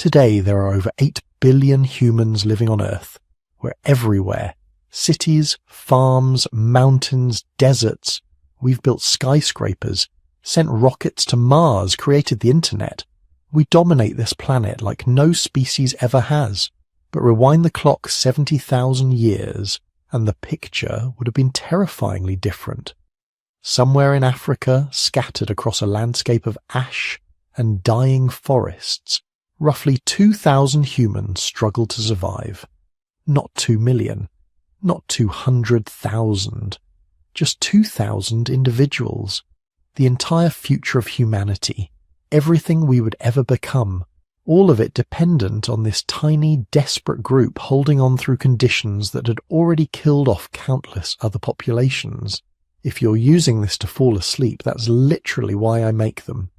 Today there are over 8 billion humans living on Earth. We're everywhere. Cities, farms, mountains, deserts. We've built skyscrapers, sent rockets to Mars, created the internet. We dominate this planet like no species ever has. But rewind the clock 70,000 years, and the picture would have been terrifyingly different. Somewhere in Africa, scattered across a landscape of ash and dying forests, roughly 2,000 humans struggled to survive. Not 2 million, not 200,000, just 2,000 individuals. The entire future of humanity, everything we would ever become, all of it dependent on this tiny, desperate group holding on through conditions that had already killed off countless other populations. If you're using this to fall asleep, that's literally why I make them.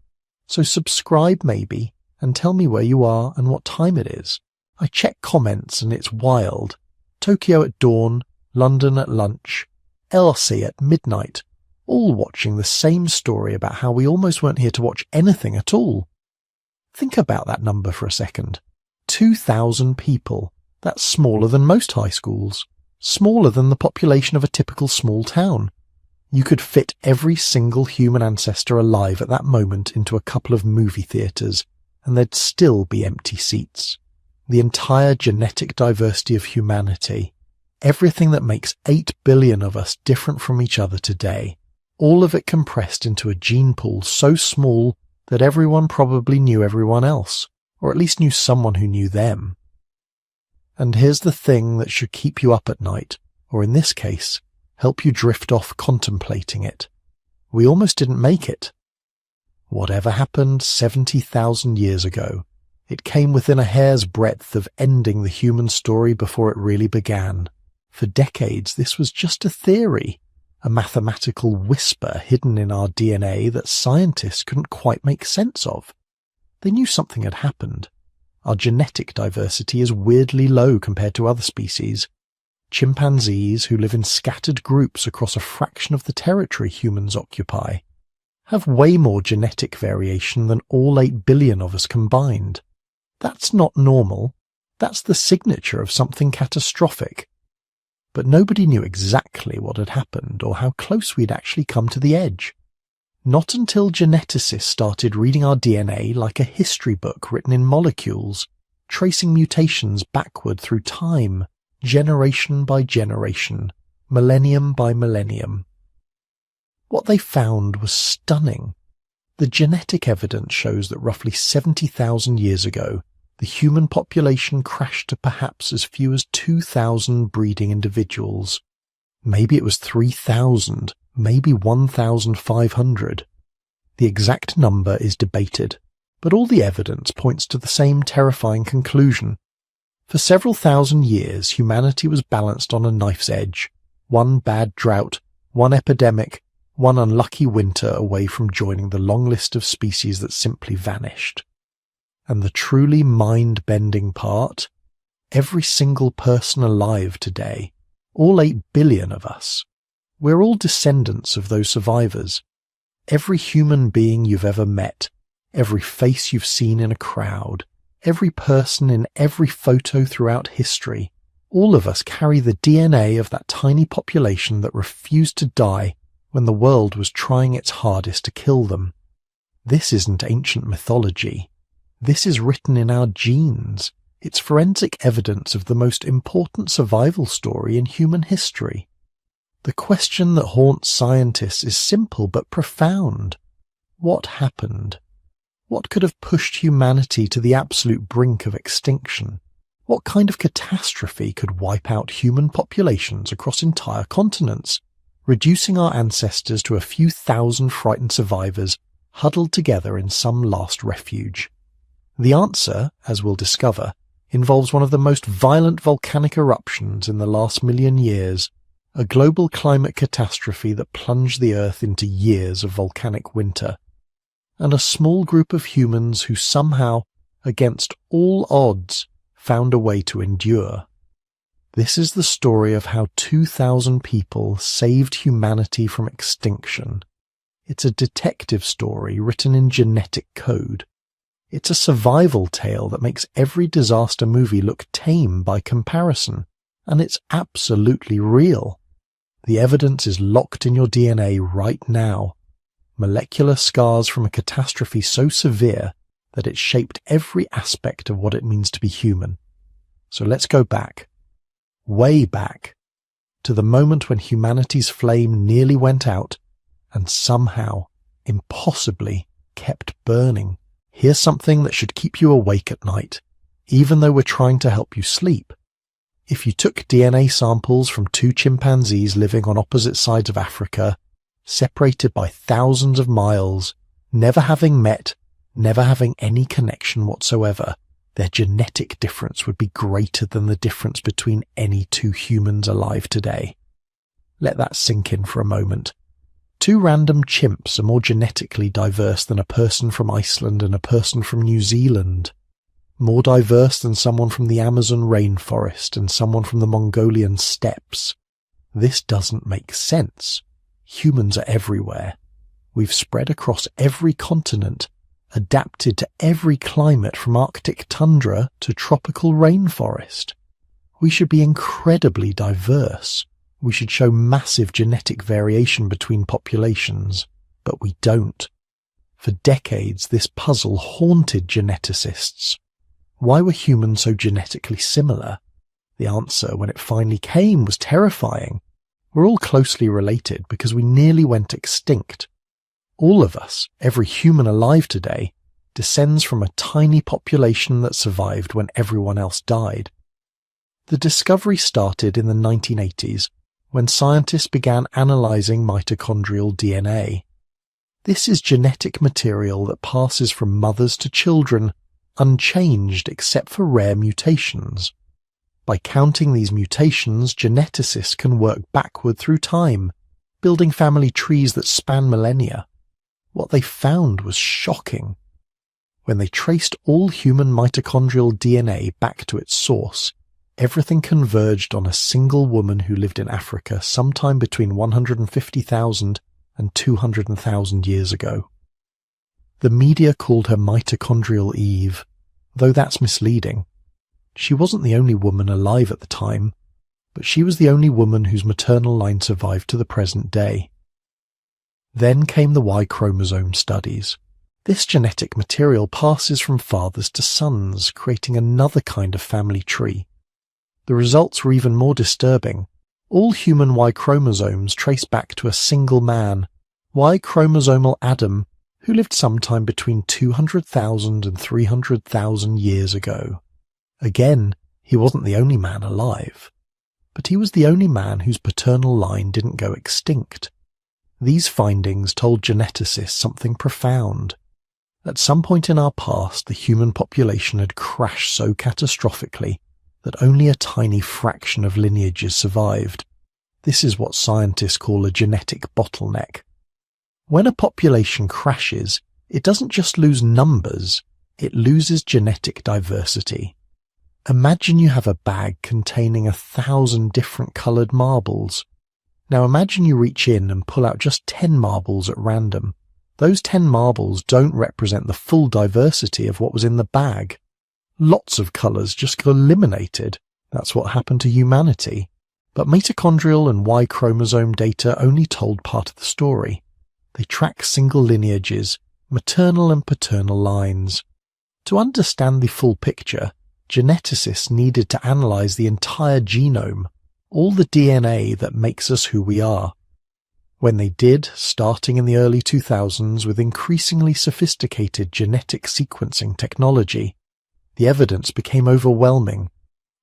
So subscribe maybe, and tell me where you are and what time it is. I check comments and it's wild. Tokyo at dawn, London at lunch, Elsie at midnight, all watching the same story about how we almost weren't here to watch anything at all. Think about that number for a second. 2,000 people. That's smaller than most high schools. Smaller than the population of a typical small town. You could fit every single human ancestor alive at that moment into a couple of movie theatres, and there'd still be empty seats. The entire genetic diversity of humanity. Everything that makes 8 billion of us different from each other today. All of it compressed into a gene pool so small that everyone probably knew everyone else, or at least knew someone who knew them. And here's the thing that should keep you up at night, or in this case, help you drift off contemplating it. We almost didn't make it. Whatever happened 70,000 years ago, it came within a hair's breadth of ending the human story before it really began. For decades, this was just a theory. A mathematical whisper hidden in our DNA that scientists couldn't quite make sense of. They knew something had happened. Our genetic diversity is weirdly low compared to other species. Chimpanzees, who live in scattered groups across a fraction of the territory humans occupy, have way more genetic variation than all 8 billion of us combined. That's not normal. That's the signature of something catastrophic. But nobody knew exactly what had happened or how close we'd actually come to the edge. Not until geneticists started reading our DNA like a history book written in molecules, tracing mutations backward through time, generation by generation, millennium by millennium. What they found was stunning. The genetic evidence shows that roughly 70,000 years ago, the human population crashed to perhaps as few as 2,000 breeding individuals. Maybe it was 3,000, maybe 1,500. The exact number is debated, but all the evidence points to the same terrifying conclusion. For several thousand years, humanity was balanced on a knife's edge. One bad drought, one epidemic, one unlucky winter away from joining the long list of species that simply vanished. And the truly mind-bending part? Every single person alive today, all 8 billion of us, we're all descendants of those survivors. Every human being you've ever met, every face you've seen in a crowd, every person in every photo throughout history, all of us carry the DNA of that tiny population that refused to die when the world was trying its hardest to kill them. This isn't ancient mythology. This is written in our genes. It's forensic evidence of the most important survival story in human history. The question that haunts scientists is simple but profound. What happened? What could have pushed humanity to the absolute brink of extinction? What kind of catastrophe could wipe out human populations across entire continents, reducing our ancestors to a few thousand frightened survivors huddled together in some last refuge? The answer, as we'll discover, involves one of the most violent volcanic eruptions in the last million years, a global climate catastrophe that plunged the Earth into years of volcanic winter, and a small group of humans who somehow, against all odds, found a way to endure. This is the story of how 2,000 people saved humanity from extinction. It's a detective story written in genetic code. It's a survival tale that makes every disaster movie look tame by comparison, and it's absolutely real. The evidence is locked in your DNA right now. Molecular scars from a catastrophe so severe that it shaped every aspect of what it means to be human. So let's go back, way back, to the moment when humanity's flame nearly went out and somehow, impossibly, kept burning. Here's something that should keep you awake at night, even though we're trying to help you sleep. If you took DNA samples from two chimpanzees living on opposite sides of Africa, separated by thousands of miles, never having met, never having any connection whatsoever, their genetic difference would be greater than the difference between any two humans alive today. Let that sink in for a moment. Two random chimps are more genetically diverse than a person from Iceland and a person from New Zealand. More diverse than someone from the Amazon rainforest and someone from the Mongolian steppes. This doesn't make sense. Humans are everywhere. We've spread across every continent, adapted to every climate from Arctic tundra to tropical rainforest. We should be incredibly diverse. We should show massive genetic variation between populations, but we don't. For decades, this puzzle haunted geneticists. Why were humans so genetically similar? The answer, when it finally came, was terrifying. We're all closely related because we nearly went extinct. All of us, every human alive today, descends from a tiny population that survived when everyone else died. The discovery started in the 1980s, when scientists began analyzing mitochondrial DNA. This is genetic material that passes from mothers to children, unchanged except for rare mutations. By counting these mutations, geneticists can work backward through time, building family trees that span millennia. What they found was shocking. When they traced all human mitochondrial DNA back to its source, everything converged on a single woman who lived in Africa sometime between 150,000 and 200,000 years ago. The media called her Mitochondrial Eve, though that's misleading. She wasn't the only woman alive at the time, but she was the only woman whose maternal line survived to the present day. Then came the Y chromosome studies. This genetic material passes from fathers to sons, creating another kind of family tree. The results were even more disturbing. All human Y chromosomes trace back to a single man, Y chromosomal Adam, who lived sometime between 200,000 and 300,000 years ago. Again, he wasn't the only man alive, but he was the only man whose paternal line didn't go extinct. These findings told geneticists something profound. At some point in our past, the human population had crashed so catastrophically that only a tiny fraction of lineages survived. This is what scientists call a genetic bottleneck. When a population crashes, it doesn't just lose numbers, it loses genetic diversity. Imagine you have a bag containing 1,000 different coloured marbles. Now imagine you reach in and pull out just 10 marbles at random. Those 10 marbles don't represent the full diversity of what was in the bag. Lots of colours just got eliminated. That's what happened to humanity. But mitochondrial and Y chromosome data only told part of the story. They track single lineages, maternal and paternal lines. To understand the full picture, geneticists needed to analyse the entire genome, all the DNA that makes us who we are. When they did, starting in the early 2000s with increasingly sophisticated genetic sequencing technology, the evidence became overwhelming.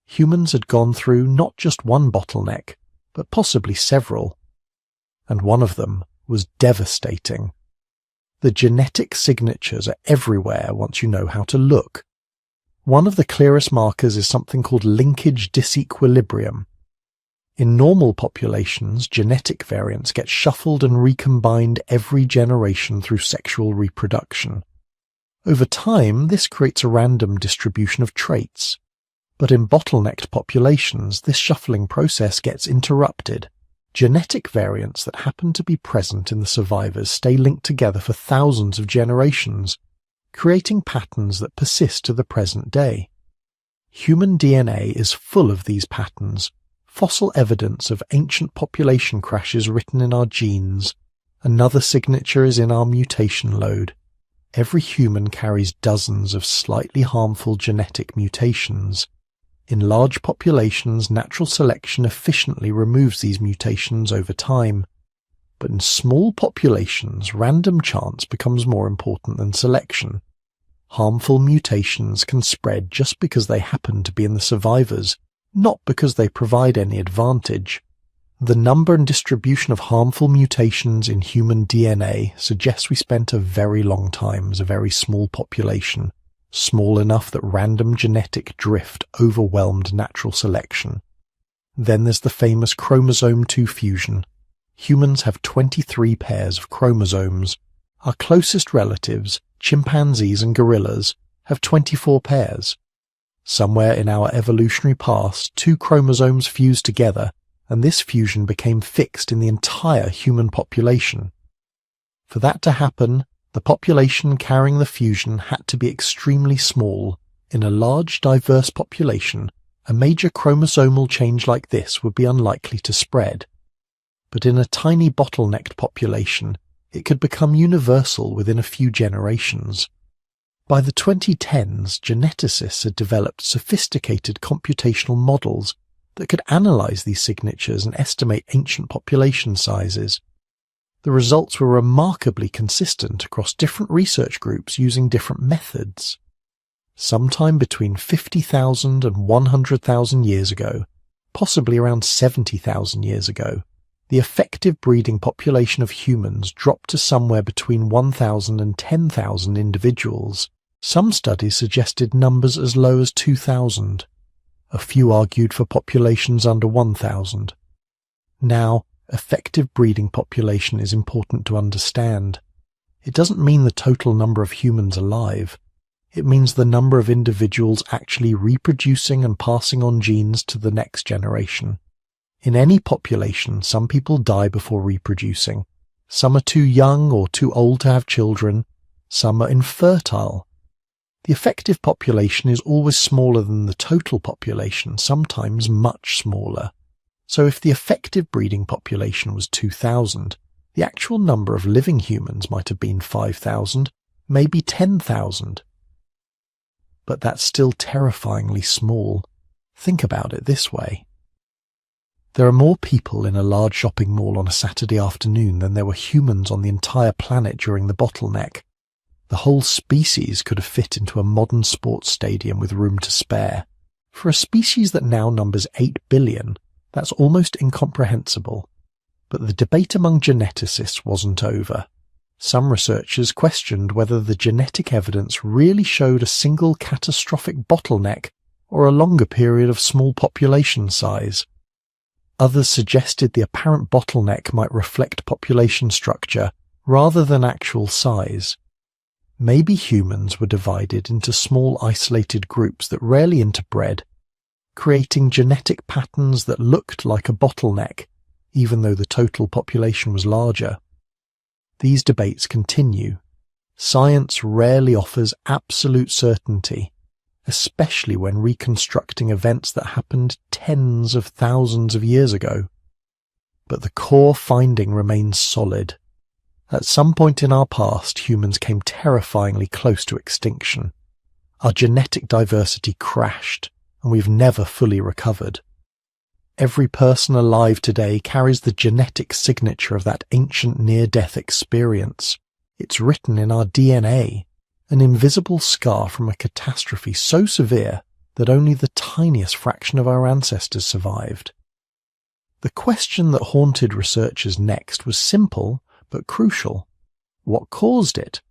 Humans had gone through not just one bottleneck, but possibly several. And one of them was devastating. The genetic signatures are everywhere once you know how to look. One of the clearest markers is something called linkage disequilibrium. In normal populations, genetic variants get shuffled and recombined every generation through sexual reproduction. Over time, this creates a random distribution of traits. But in bottlenecked populations, this shuffling process gets interrupted. Genetic variants that happen to be present in the survivors stay linked together for thousands of generations. creating patterns that persist to the present day. Human DNA is full of these patterns, fossil evidence of ancient population crashes written in our genes. Another signature is in our mutation load. Every human carries dozens of slightly harmful genetic mutations. In large populations, natural selection efficiently removes these mutations over time. But in small populations, random chance becomes more important than selection. Harmful mutations can spread just because they happen to be in the survivors, not because they provide any advantage. The number and distribution of harmful mutations in human DNA suggests we spent a very long time as a very small population, small enough that random genetic drift overwhelmed natural selection. Then there's the famous chromosome 2 fusion. Humans have 23 pairs of chromosomes. Our closest relatives, chimpanzees and gorillas, have 24 pairs. Somewhere in our evolutionary past, 2 chromosomes fused together, and this fusion became fixed in the entire human population. For that to happen, the population carrying the fusion had to be extremely small. In a large, diverse population, a major chromosomal change like this would be unlikely to spread. But in a tiny bottlenecked population, it could become universal within a few generations. By the 2010s, geneticists had developed sophisticated computational models that could analyze these signatures and estimate ancient population sizes. The results were remarkably consistent across different research groups using different methods. Sometime between 50,000 and 100,000 years ago, possibly around 70,000 years ago, the effective breeding population of humans dropped to somewhere between 1,000 and 10,000 individuals. Some studies suggested numbers as low as 2,000. A few argued for populations under 1,000. Now, effective breeding population is important to understand. It doesn't mean the total number of humans alive. It means the number of individuals actually reproducing and passing on genes to the next generation. In any population, some people die before reproducing. Some are too young or too old to have children. Some are infertile. The effective population is always smaller than the total population, sometimes much smaller. So if the effective breeding population was 2,000, the actual number of living humans might have been 5,000, maybe 10,000. But that's still terrifyingly small. Think about it this way. There are more people in a large shopping mall on a Saturday afternoon than there were humans on the entire planet during the bottleneck. The whole species could have fit into a modern sports stadium with room to spare. For a species that now numbers 8 billion, that's almost incomprehensible. But the debate among geneticists wasn't over. Some researchers questioned whether the genetic evidence really showed a single catastrophic bottleneck or a longer period of small population size. Others suggested the apparent bottleneck might reflect population structure rather than actual size. Maybe humans were divided into small isolated groups that rarely interbred, creating genetic patterns that looked like a bottleneck, even though the total population was larger. These debates continue. Science rarely offers absolute certainty, especially when reconstructing events that happened tens of thousands of years ago. But the core finding remains solid. At some point in our past, humans came terrifyingly close to extinction. Our genetic diversity crashed, and we've never fully recovered. Every person alive today carries the genetic signature of that ancient near-death experience. It's written in our DNA, an invisible scar from a catastrophe so severe that only the tiniest fraction of our ancestors survived. The question that haunted researchers next was simple but crucial. What caused it?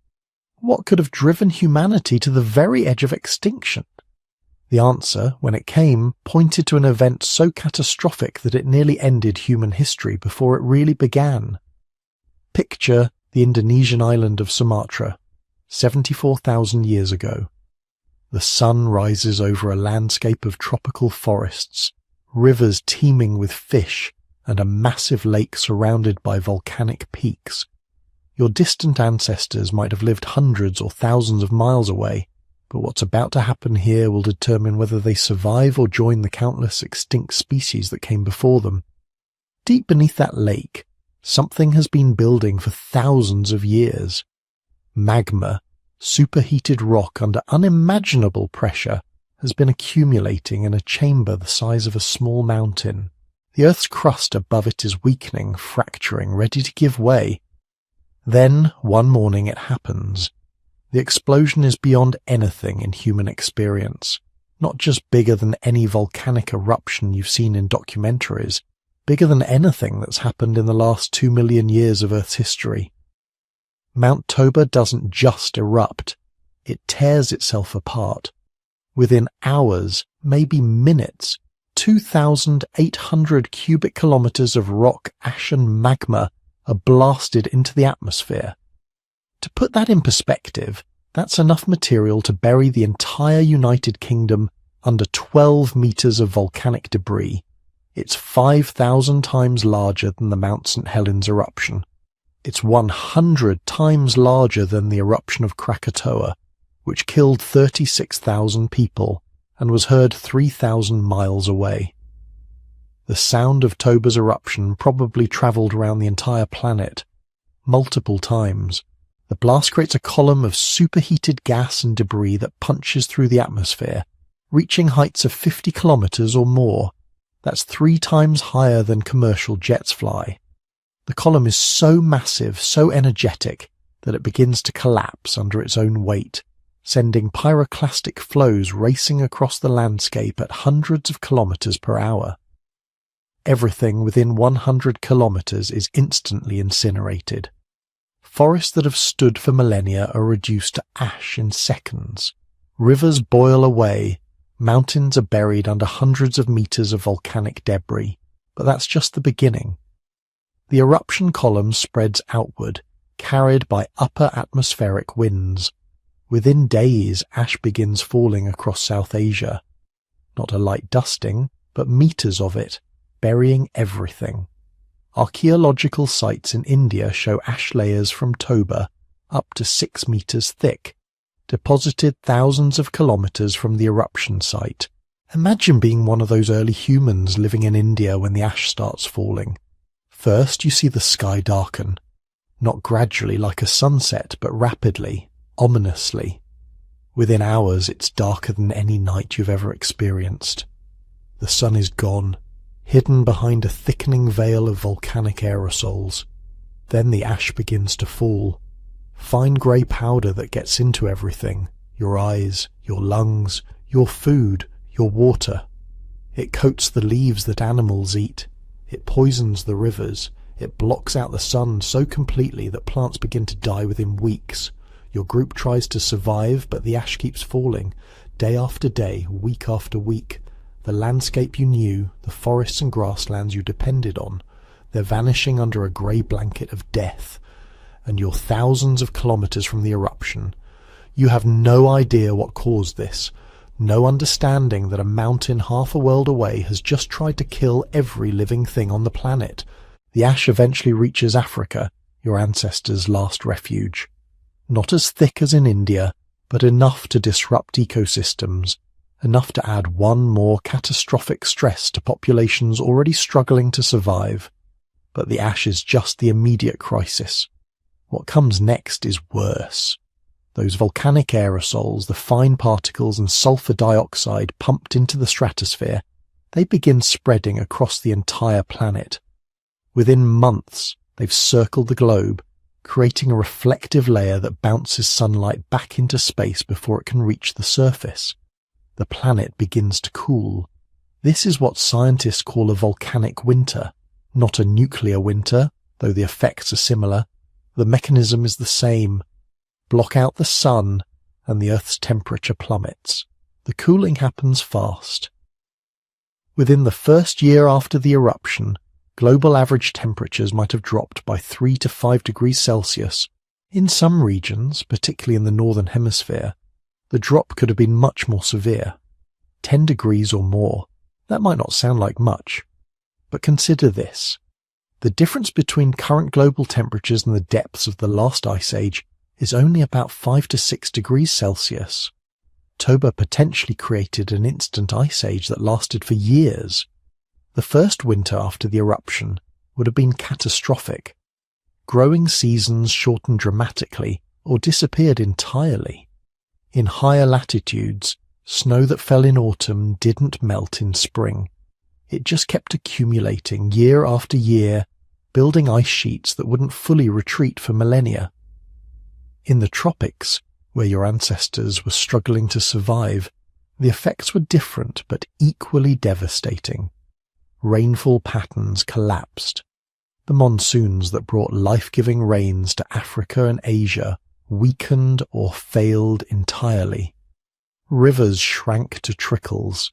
What could have driven humanity to the very edge of extinction? The answer, when it came, pointed to an event so catastrophic that it nearly ended human history before it really began. Picture the Indonesian island of Sumatra, 74,000 years ago. The sun rises over a landscape of tropical forests, rivers teeming with fish, and a massive lake surrounded by volcanic peaks. Your distant ancestors might have lived hundreds or thousands of miles away, but what's about to happen here will determine whether they survive or join the countless extinct species that came before them. Deep beneath that lake, something has been building for thousands of years. Magma, superheated rock under unimaginable pressure, has been accumulating in a chamber the size of a small mountain. The Earth's crust above it is weakening, fracturing, ready to give way. Then, one morning, it happens. The explosion is beyond anything in human experience. Not just bigger than any volcanic eruption you've seen in documentaries, bigger than anything that's happened in the last 2 million years of Earth's history. Mount Toba doesn't just erupt, it tears itself apart. Within hours, maybe minutes, 2,800 cubic kilometers of rock, ash and magma are blasted into the atmosphere. To put that in perspective, that's enough material to bury the entire United Kingdom under 12 meters of volcanic debris. It's 5,000 times larger than the Mount St. Helens eruption. It's 100 times larger than the eruption of Krakatoa, which killed 36,000 people and was heard 3,000 miles away. The sound of Toba's eruption probably travelled around the entire planet, multiple times. The blast creates a column of superheated gas and debris that punches through the atmosphere, reaching heights of 50 kilometers or more. That's 3 times higher than commercial jets fly. The column is so massive, so energetic, that it begins to collapse under its own weight, sending pyroclastic flows racing across the landscape at hundreds of kilometers per hour. Everything within 100 kilometers is instantly incinerated. Forests that have stood for millennia are reduced to ash in seconds. Rivers boil away. Mountains are buried under hundreds of meters of volcanic debris. But that's just the beginning. The eruption column spreads outward, carried by upper atmospheric winds. Within days, ash begins falling across South Asia. Not a light dusting, but meters of it, burying everything. Archaeological sites in India show ash layers from Toba up to 6 meters thick, deposited thousands of kilometers from the eruption site. Imagine being one of those early humans living in India when the ash starts falling. First, you see the sky darken, not gradually like a sunset, but rapidly, ominously. Within hours, it's darker than any night you've ever experienced. The sun is gone, hidden behind a thickening veil of volcanic aerosols. Then the ash begins to fall. Fine grey powder that gets into everything, your eyes, your lungs, your food, your water. It coats the leaves that animals eat. It poisons the rivers. It blocks out the sun so completely that plants begin to die within weeks. Your group tries to survive, but the ash keeps falling, day after day, week after week. The landscape you knew, the forests and grasslands you depended on, they're vanishing under a grey blanket of death. And you're thousands of kilometers from the eruption. You have no idea what caused this, no understanding that a mountain half a world away has just tried to kill every living thing on the planet. The ash eventually reaches Africa, your ancestors' last refuge. Not as thick as in India, but enough to disrupt ecosystems, enough to add one more catastrophic stress to populations already struggling to survive. But the ash is just the immediate crisis. What comes next is worse. Those volcanic aerosols, the fine particles and sulfur dioxide pumped into the stratosphere, they begin spreading across the entire planet. Within months, they've circled the globe, creating a reflective layer that bounces sunlight back into space before it can reach the surface. The planet begins to cool. This is what scientists call a volcanic winter, not a nuclear winter, though the effects are similar. The mechanism is the same. Block out the sun, and the Earth's temperature plummets. The cooling happens fast. Within the first year after the eruption, global average temperatures might have dropped by 3 to 5 degrees Celsius. In some regions, particularly in the northern hemisphere, the drop could have been much more severe. 10 degrees or more. That might not sound like much. But consider this. The difference between current global temperatures and the depths of the last ice age is only about 5 to 6 degrees Celsius. Toba potentially created an instant ice age that lasted for years. The first winter after the eruption would have been catastrophic. Growing seasons shortened dramatically or disappeared entirely. In higher latitudes, snow that fell in autumn didn't melt in spring. It just kept accumulating year after year, building ice sheets that wouldn't fully retreat for millennia. In the tropics, where your ancestors were struggling to survive, the effects were different but equally devastating. Rainfall patterns collapsed. The monsoons that brought life-giving rains to Africa and Asia weakened or failed entirely. Rivers shrank to trickles.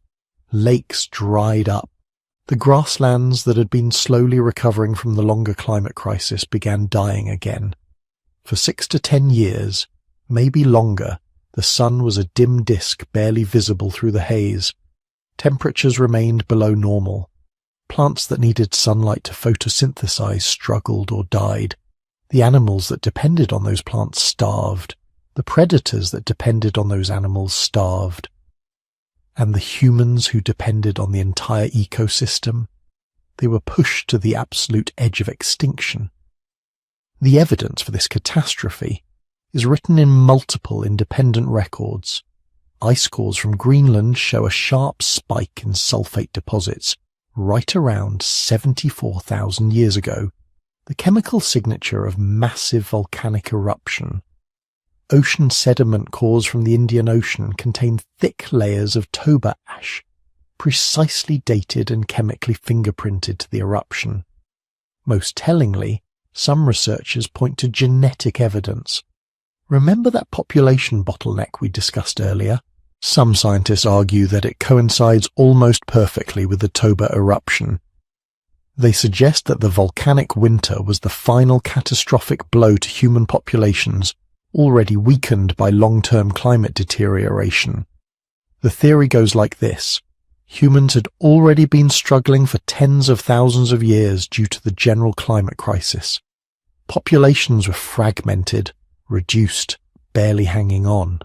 Lakes dried up. The grasslands that had been slowly recovering from the longer climate crisis began dying again. For 6 to 10 years, maybe longer, the sun was a dim disk barely visible through the haze. Temperatures remained below normal. Plants that needed sunlight to photosynthesize struggled or died. The animals that depended on those plants starved. The predators that depended on those animals starved. And the humans who depended on the entire ecosystem, they were pushed to the absolute edge of extinction. The evidence for this catastrophe is written in multiple independent records. Ice cores from Greenland show a sharp spike in sulfate deposits right around 74,000 years ago, the chemical signature of massive volcanic eruption. Ocean sediment cores from the Indian Ocean contain thick layers of Toba ash, precisely dated and chemically fingerprinted to the eruption. Most tellingly, some researchers point to genetic evidence. Remember that population bottleneck we discussed earlier? Some scientists argue that it coincides almost perfectly with the Toba eruption. They suggest that the volcanic winter was the final catastrophic blow to human populations, already weakened by long-term climate deterioration. The theory goes like this. Humans had already been struggling for tens of thousands of years due to the general climate crisis. Populations were fragmented, reduced, barely hanging on.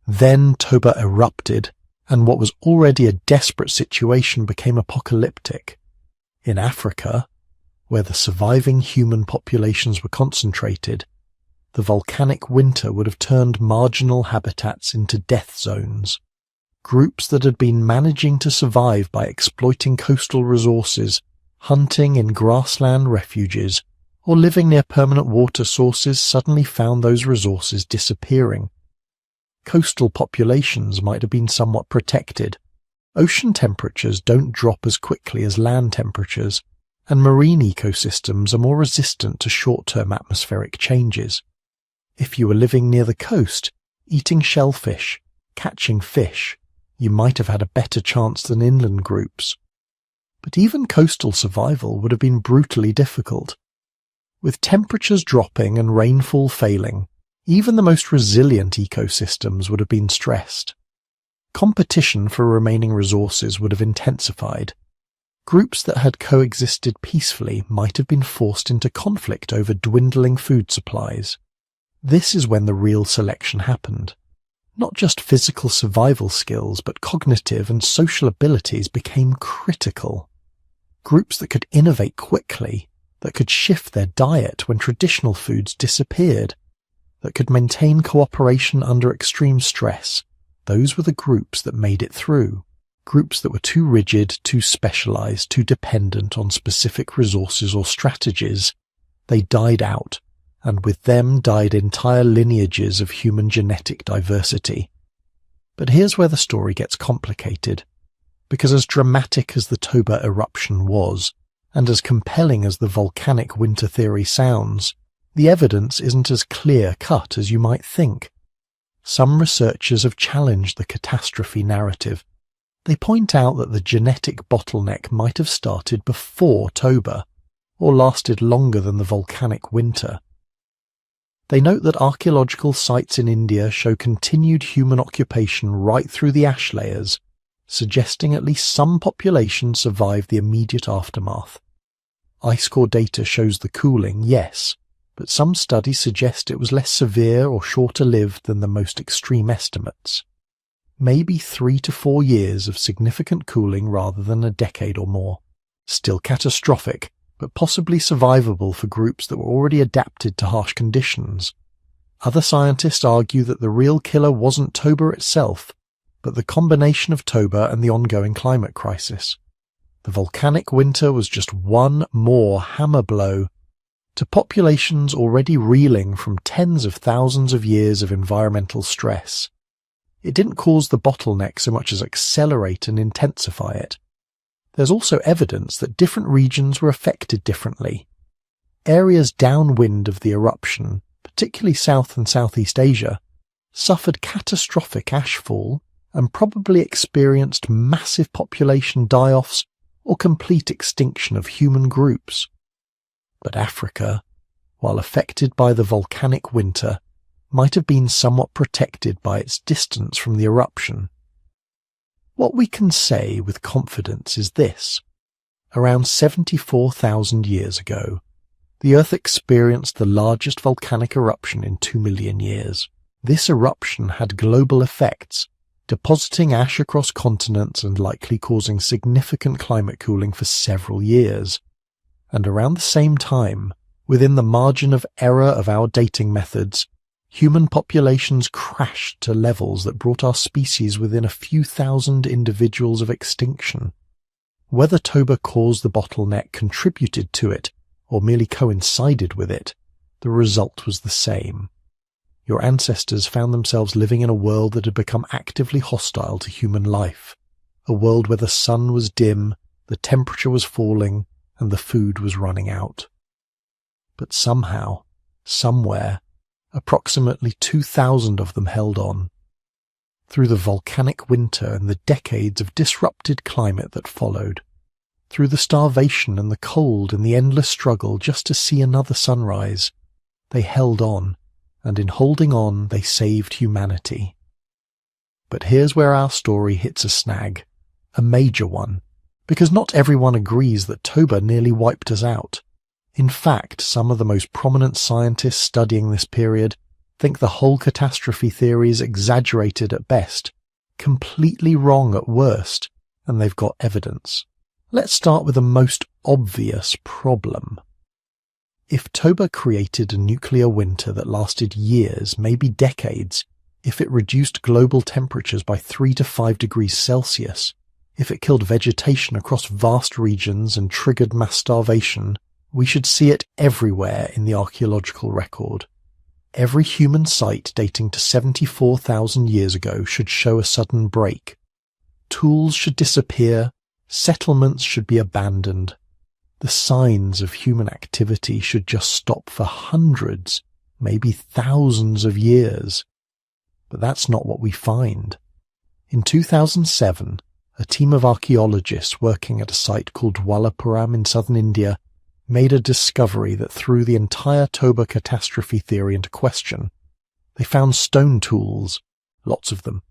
Then Toba erupted, and what was already a desperate situation became apocalyptic. In Africa, where the surviving human populations were concentrated, the volcanic winter would have turned marginal habitats into death zones. Groups that had been managing to survive by exploiting coastal resources, hunting in grassland refuges, or living near permanent water sources suddenly found those resources disappearing. Coastal populations might have been somewhat protected. Ocean temperatures don't drop as quickly as land temperatures, and marine ecosystems are more resistant to short-term atmospheric changes. If you were living near the coast, eating shellfish, catching fish, you might have had a better chance than inland groups. But even coastal survival would have been brutally difficult. With temperatures dropping and rainfall failing, even the most resilient ecosystems would have been stressed. Competition for remaining resources would have intensified. Groups that had coexisted peacefully might have been forced into conflict over dwindling food supplies. This is when the real selection happened. Not just physical survival skills, but cognitive and social abilities became critical. Groups that could innovate quickly, that could shift their diet when traditional foods disappeared, that could maintain cooperation under extreme stress, those were the groups that made it through. Groups that were too rigid, too specialized, too dependent on specific resources or strategies, they died out, and with them died entire lineages of human genetic diversity. But here's where the story gets complicated, because as dramatic as the Toba eruption was, and as compelling as the volcanic winter theory sounds, the evidence isn't as clear-cut as you might think. Some researchers have challenged the catastrophe narrative. They point out that the genetic bottleneck might have started before Toba, or lasted longer than the volcanic winter. They note that archaeological sites in India show continued human occupation right through the ash layers, suggesting at least some population survived the immediate aftermath. Ice core data shows the cooling, yes, but some studies suggest it was less severe or shorter lived than the most extreme estimates. Maybe 3 to 4 years of significant cooling rather than a decade or more. Still catastrophic, but possibly survivable for groups that were already adapted to harsh conditions. Other scientists argue that the real killer wasn't Toba itself, but the combination of Toba and the ongoing climate crisis. The volcanic winter was just one more hammer blow to populations already reeling from tens of thousands of years of environmental stress. It didn't cause the bottleneck so much as accelerate and intensify it. There's also evidence that different regions were affected differently. Areas downwind of the eruption, particularly South and Southeast Asia, suffered catastrophic ashfall and probably experienced massive population die-offs or complete extinction of human groups. But Africa, while affected by the volcanic winter, might have been somewhat protected by its distance from the eruption. What we can say with confidence is this. Around 74,000 years ago, the Earth experienced the largest volcanic eruption in 2 million years. This eruption had global effects, depositing ash across continents and likely causing significant climate cooling for several years. And around the same time, within the margin of error of our dating methods, human populations crashed to levels that brought our species within a few thousand individuals of extinction. Whether Toba caused the bottleneck, contributed to it, or merely coincided with it, the result was the same. Your ancestors found themselves living in a world that had become actively hostile to human life, a world where the sun was dim, the temperature was falling, and the food was running out. But somehow, somewhere, approximately 2,000 of them held on. Through the volcanic winter and the decades of disrupted climate that followed, through the starvation and the cold and the endless struggle just to see another sunrise, they held on, and in holding on they saved humanity. But here's where our story hits a snag, a major one, because not everyone agrees that Toba nearly wiped us out. In fact, some of the most prominent scientists studying this period think the whole catastrophe theory is exaggerated at best, completely wrong at worst, and they've got evidence. Let's start with the most obvious problem. If Toba created a nuclear winter that lasted years, maybe decades, if it reduced global temperatures by 3 to 5 degrees Celsius, if it killed vegetation across vast regions and triggered mass starvation, we should see it everywhere in the archaeological record. Every human site dating to 74,000 years ago should show a sudden break. Tools should disappear, settlements should be abandoned. The signs of human activity should just stop for hundreds, maybe thousands of years. But that's not what we find. In 2007, a team of archaeologists working at a site called Wallapuram in southern India made a discovery that threw the entire Toba catastrophe theory into question. They found stone tools, lots of them,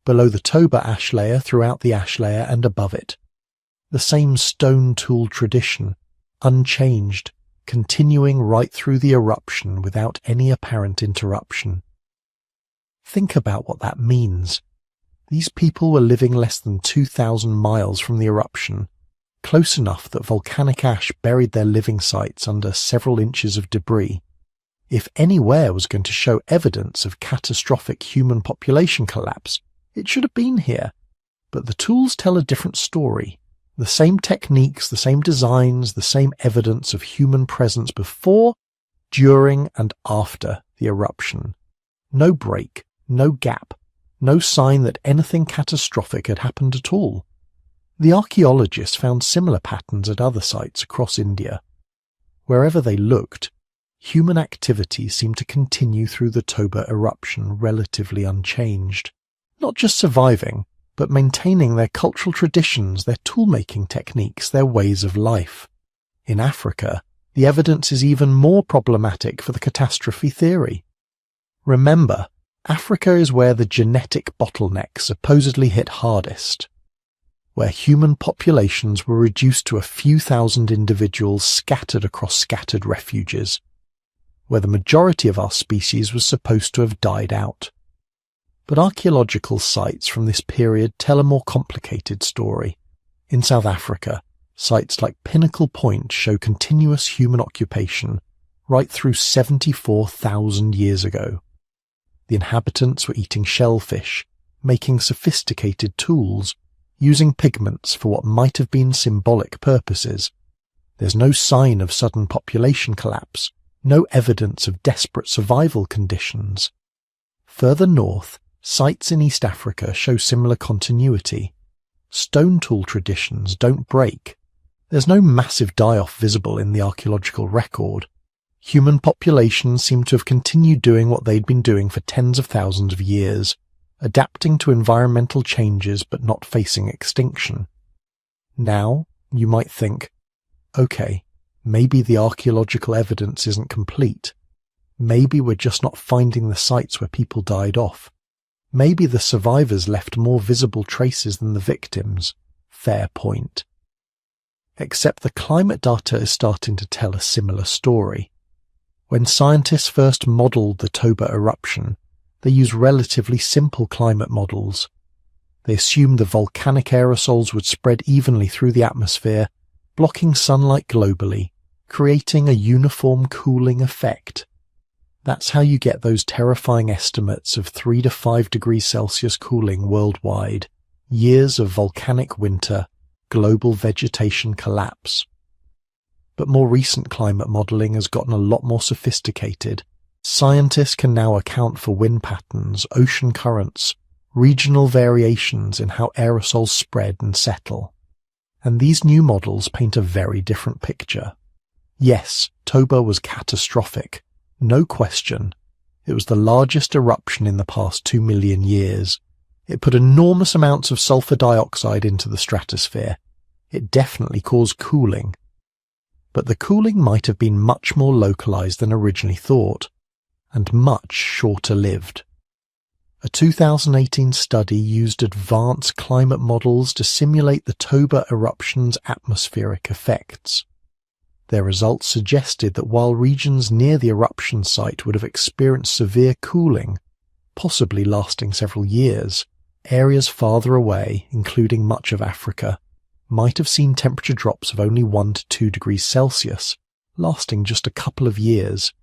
below the Toba ash layer, throughout the ash layer, and above it. The same stone tool tradition, unchanged, continuing right through the eruption without any apparent interruption. Think about what that means. These people were living less than 2,000 miles from the eruption, close enough that volcanic ash buried their living sites under several inches of debris. If anywhere was going to show evidence of catastrophic human population collapse, it should have been here. But the tools tell a different story. The same techniques, the same designs, the same evidence of human presence before, during, and after the eruption. No break, no gap, no sign that anything catastrophic had happened at all. The archaeologists found similar patterns at other sites across India. Wherever they looked, human activity seemed to continue through the Toba eruption relatively unchanged. Not just surviving, but maintaining their cultural traditions, their tool-making techniques, their ways of life. In Africa, the evidence is even more problematic for the catastrophe theory. Remember, Africa is where the genetic bottleneck supposedly hit hardest. where human populations were reduced to a few thousand individuals scattered across scattered refuges, where the majority of our species was supposed to have died out. But archaeological sites from this period tell a more complicated story. In South Africa, sites like Pinnacle Point show continuous human occupation right through 74,000 years ago. The inhabitants were eating shellfish, making sophisticated tools, using pigments for what might have been symbolic purposes. There's no sign of sudden population collapse, no evidence of desperate survival conditions. Further north, sites in East Africa show similar continuity. Stone tool traditions don't break. There's no massive die-off visible in the archaeological record. Human populations seem to have continued doing what they'd been doing for tens of thousands of years, adapting to environmental changes but not facing extinction. Now, you might think, okay, maybe the archaeological evidence isn't complete. Maybe we're just not finding the sites where people died off. Maybe the survivors left more visible traces than the victims. Fair point. Except the climate data is starting to tell a similar story. When scientists first modelled the Toba eruption, they used relatively simple climate models. They assumed the volcanic aerosols would spread evenly through the atmosphere, blocking sunlight globally, creating a uniform cooling effect. That's how you get those terrifying estimates of 3 to 5 degrees Celsius cooling worldwide, years of volcanic winter, global vegetation collapse. But more recent climate modelling has gotten a lot more sophisticated. Scientists can now account for wind patterns, ocean currents, regional variations in how aerosols spread and settle. And these new models paint a very different picture. Yes, Toba was catastrophic. No question. It was the largest eruption in the past 2 million years. It put enormous amounts of sulfur dioxide into the stratosphere. It definitely caused cooling. But the cooling might have been much more localized than originally thought, and much shorter lived. A 2018 study used advanced climate models to simulate the Toba eruption's atmospheric effects. Their results suggested that while regions near the eruption site would have experienced severe cooling, possibly lasting several years, areas farther away, including much of Africa, might have seen temperature drops of only 1 to 2 degrees Celsius, lasting just a couple of years.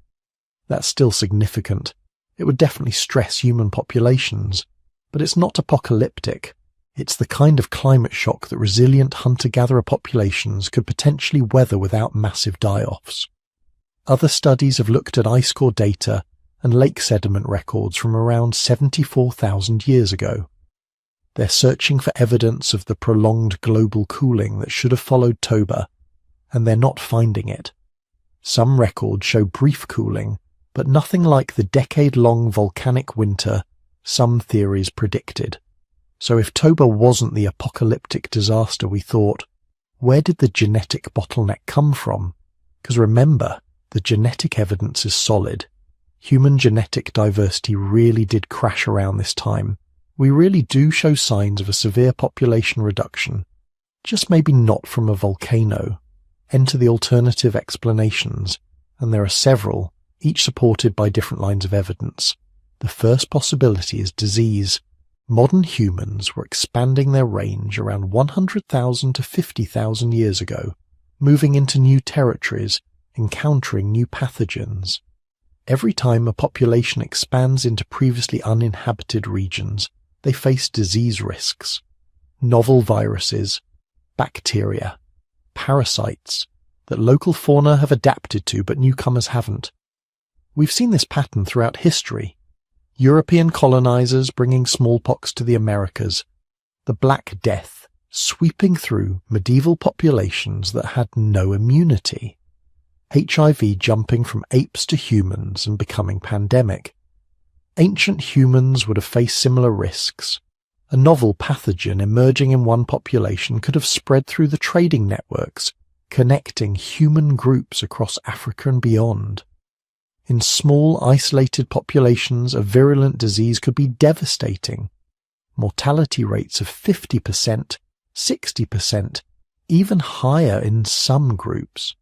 That's still significant. It would definitely stress human populations, but it's not apocalyptic. It's the kind of climate shock that resilient hunter-gatherer populations could potentially weather without massive die-offs. Other studies have looked at ice core data and lake sediment records from around 74,000 years ago. They're searching for evidence of the prolonged global cooling that should have followed Toba, and they're not finding it. Some records show brief cooling, but nothing like the decade-long volcanic winter some theories predicted. So if Toba wasn't the apocalyptic disaster we thought, where did the genetic bottleneck come from? Because remember, the genetic evidence is solid. Human genetic diversity really did crash around this time. We really do show signs of a severe population reduction, just maybe not from a volcano. Enter the alternative explanations, and there are several, each supported by different lines of evidence. The first possibility is disease. Modern humans were expanding their range around 100,000 to 50,000 years ago, moving into new territories, encountering new pathogens. Every time a population expands into previously uninhabited regions, they face disease risks. Novel viruses, bacteria, parasites that local fauna have adapted to but newcomers haven't. We've seen this pattern throughout history. European colonizers bringing smallpox to the Americas, the Black Death sweeping through medieval populations that had no immunity, HIV jumping from apes to humans and becoming pandemic. Ancient humans would have faced similar risks. A novel pathogen emerging in one population could have spread through the trading networks, connecting human groups across Africa and beyond. In small, isolated populations, a virulent disease could be devastating. Mortality rates of 50%, 60%, even higher in some groups.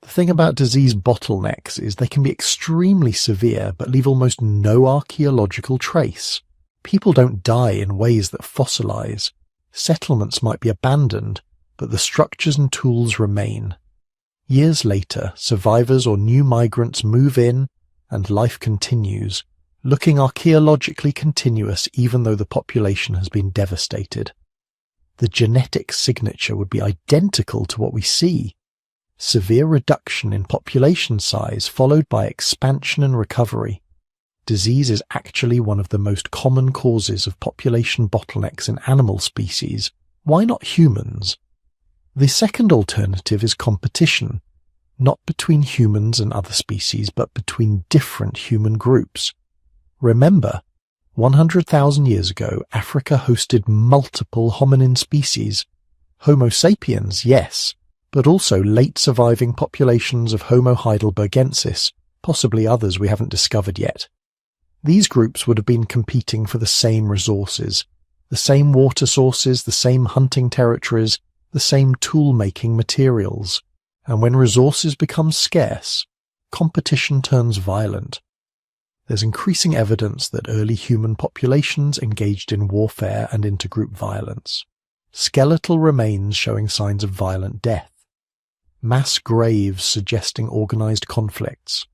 The thing about disease bottlenecks is they can be extremely severe but leave almost no archaeological trace. People don't die in ways that fossilize. Settlements might be abandoned, but the structures and tools remain. Years later, survivors or new migrants move in, and life continues, looking archaeologically continuous even though the population has been devastated. The genetic signature would be identical to what we see. Severe reduction in population size followed by expansion and recovery. Disease is actually one of the most common causes of population bottlenecks in animal species. Why not humans? The second alternative is competition, not between humans and other species, but between different human groups. Remember, 100,000 years ago, Africa hosted multiple hominin species. Homo sapiens, yes, but also late surviving populations of Homo heidelbergensis, possibly others we haven't discovered yet. These groups would have been competing for the same resources, the same water sources, the same hunting territories, the same tool-making materials. And when resources become scarce, competition turns violent. There's increasing evidence that early human populations engaged in warfare and intergroup violence. Skeletal remains showing signs of violent death. Mass graves suggesting organized conflicts.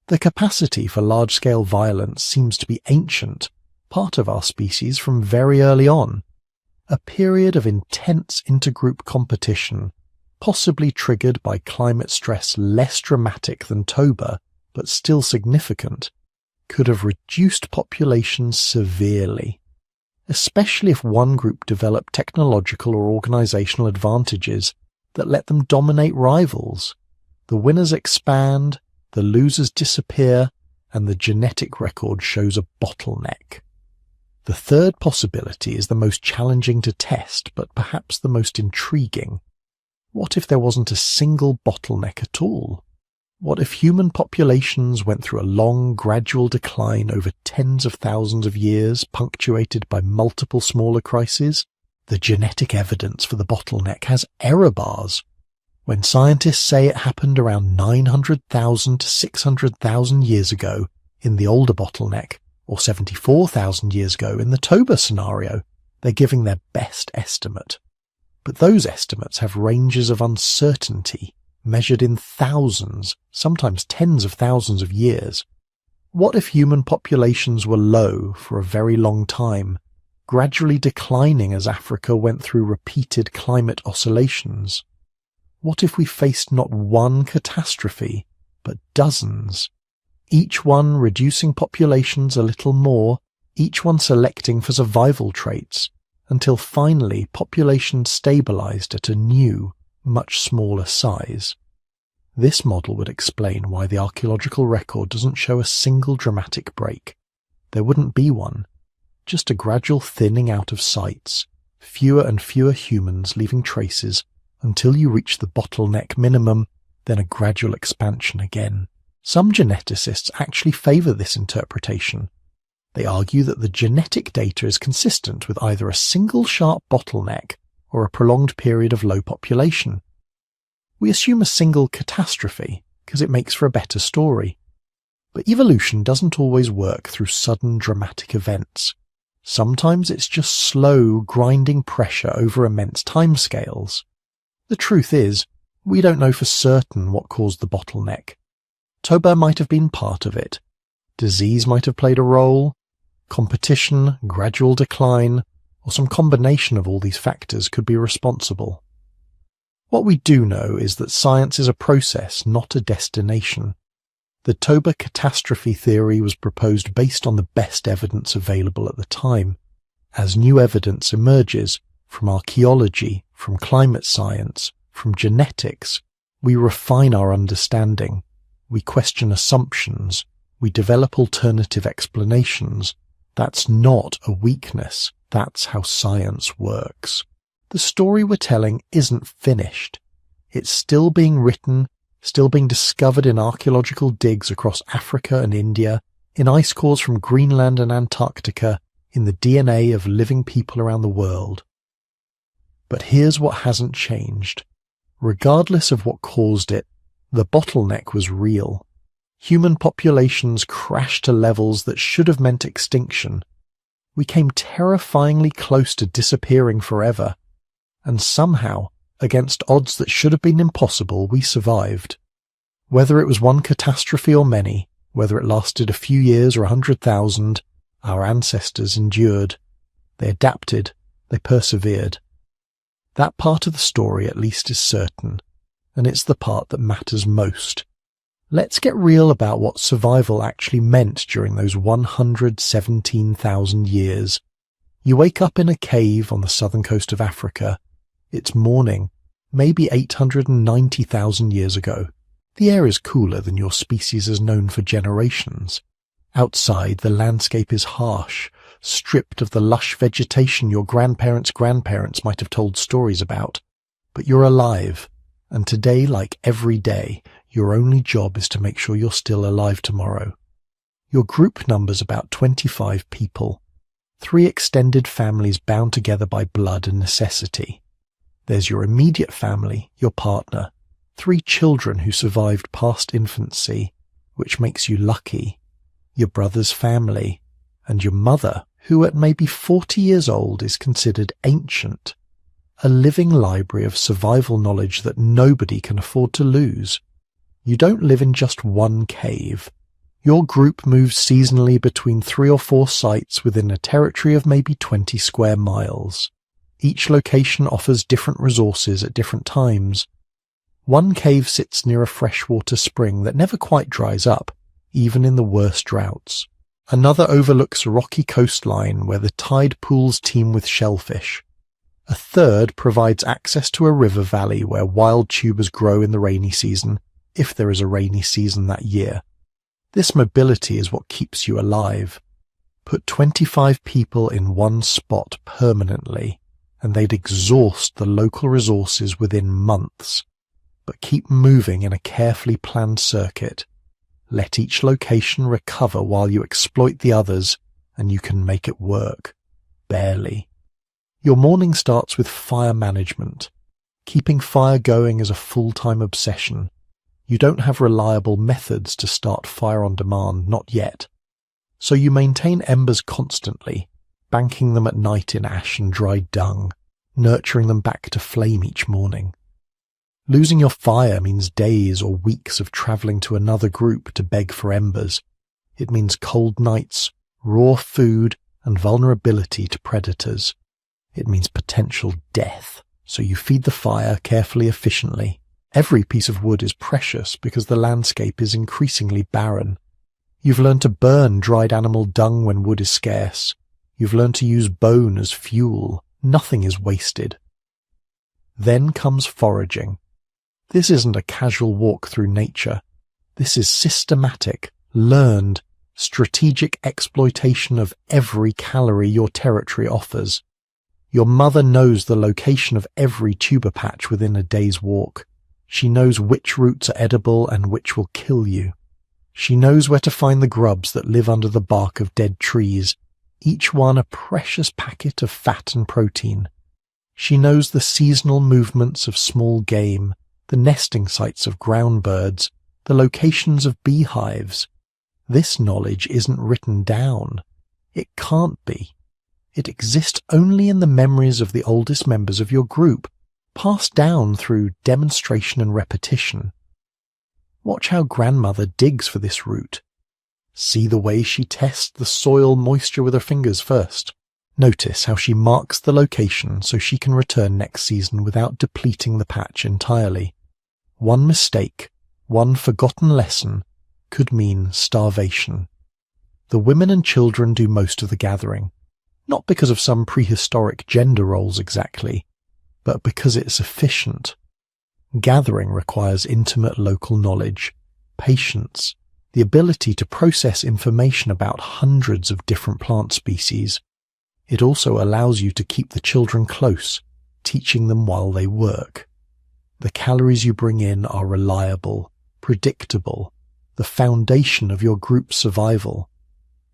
The capacity for large-scale violence seems to be ancient, part of our species from very early on. A period of intense intergroup competition, possibly triggered by climate stress less dramatic than Toba, but still significant, could have reduced populations severely, especially if one group developed technological or organizational advantages that let them dominate rivals. The winners expand, the losers disappear, and the genetic record shows a bottleneck. The third possibility is the most challenging to test, but perhaps the most intriguing. What if there wasn't a single bottleneck at all? What if human populations went through a long, gradual decline over tens of thousands of years, punctuated by multiple smaller crises? The genetic evidence for the bottleneck has error bars. When scientists say it happened around 900,000 to 600,000 years ago in the older bottleneck, or 74,000 years ago in the Toba scenario, they're giving their best estimate. But those estimates have ranges of uncertainty, measured in thousands, sometimes tens of thousands of years. What if human populations were low for a very long time, gradually declining as Africa went through repeated climate oscillations? What if we faced not one catastrophe, but dozens, each one reducing populations a little more, each one selecting for survival traits, until finally populations stabilized at a new, much smaller size? This model would explain why the archaeological record doesn't show a single dramatic break. There wouldn't be one, just a gradual thinning out of sites, fewer and fewer humans leaving traces until you reach the bottleneck minimum, then a gradual expansion again. Some geneticists actually favor this interpretation. They argue that the genetic data is consistent with either a single sharp bottleneck or a prolonged period of low population. We assume a single catastrophe because it makes for a better story. But evolution doesn't always work through sudden dramatic events. Sometimes it's just slow, grinding pressure over immense timescales. The truth is, we don't know for certain what caused the bottleneck. Toba might have been part of it. Disease might have played a role. Competition, gradual decline, or some combination of all these factors could be responsible. What we do know is that science is a process, not a destination. The Toba catastrophe theory was proposed based on the best evidence available at the time. As new evidence emerges, from archaeology, from climate science, from genetics, we refine our understanding. We question assumptions. We develop alternative explanations. That's not a weakness. That's how science works. The story we're telling isn't finished. It's still being written, still being discovered in archaeological digs across Africa and India, in ice cores from Greenland and Antarctica, in the DNA of living people around the world. But here's what hasn't changed. Regardless of what caused it, the bottleneck was real. Human populations crashed to levels that should have meant extinction. We came terrifyingly close to disappearing forever. And somehow, against odds that should have been impossible, we survived. Whether it was one catastrophe or many, whether it lasted a few years or 100,000, our ancestors endured. They adapted. They persevered. That part of the story at least is certain, and it's the part that matters most. Let's get real about what survival actually meant during those 117,000 years. You wake up in a cave on the southern coast of Africa. It's morning, maybe 890,000 years ago. The air is cooler than your species has known for generations. Outside, the landscape is harsh, stripped of the lush vegetation your grandparents' grandparents might have told stories about. But you're alive, and today, like every day, your only job is to make sure you're still alive tomorrow. Your group number's about 25 people, 3 extended families bound together by blood and necessity. There's your immediate family, your partner, 3 children who survived past infancy, which makes you lucky, your brother's family, and your mother, who at maybe 40 years old is considered ancient, a living library of survival knowledge that nobody can afford to lose. You don't live in just one cave. Your group moves seasonally between 3 or 4 sites within a territory of maybe 20 square miles. Each location offers different resources at different times. One cave sits near a freshwater spring that never quite dries up, even in the worst droughts. Another overlooks a rocky coastline where the tide pools teem with shellfish. A third provides access to a river valley where wild tubers grow in the rainy season, if there is a rainy season that year. This mobility is what keeps you alive. Put 25 people in one spot permanently, and they'd exhaust the local resources within months. But keep moving in a carefully planned circuit. Let each location recover while you exploit the others, and you can make it work. Barely. Your morning starts with fire management. Keeping fire going is a full-time obsession. You don't have reliable methods to start fire on demand, not yet. So you maintain embers constantly, banking them at night in ash and dried dung, nurturing them back to flame each morning. Losing your fire means days or weeks of travelling to another group to beg for embers. It means cold nights, raw food, and vulnerability to predators. It means potential death, so you feed the fire carefully, efficiently. Every piece of wood is precious because the landscape is increasingly barren. You've learned to burn dried animal dung when wood is scarce. You've learned to use bone as fuel. Nothing is wasted. Then comes foraging. This isn't a casual walk through nature. This is systematic, learned, strategic exploitation of every calorie your territory offers. Your mother knows the location of every tuber patch within a day's walk. She knows which roots are edible and which will kill you. She knows where to find the grubs that live under the bark of dead trees, each one a precious packet of fat and protein. She knows the seasonal movements of small game, the nesting sites of ground birds, the locations of beehives. This knowledge isn't written down. It can't be. It exists only in the memories of the oldest members of your group, passed down through demonstration and repetition. Watch how grandmother digs for this root. See the way she tests the soil moisture with her fingers first. Notice how she marks the location so she can return next season without depleting the patch entirely. One mistake, one forgotten lesson, could mean starvation. The women and children do most of the gathering, not because of some prehistoric gender roles exactly, but because it's efficient. Gathering requires intimate local knowledge, patience, the ability to process information about hundreds of different plant species. It also allows you to keep the children close, teaching them while they work. The calories you bring in are reliable, predictable, the foundation of your group's survival.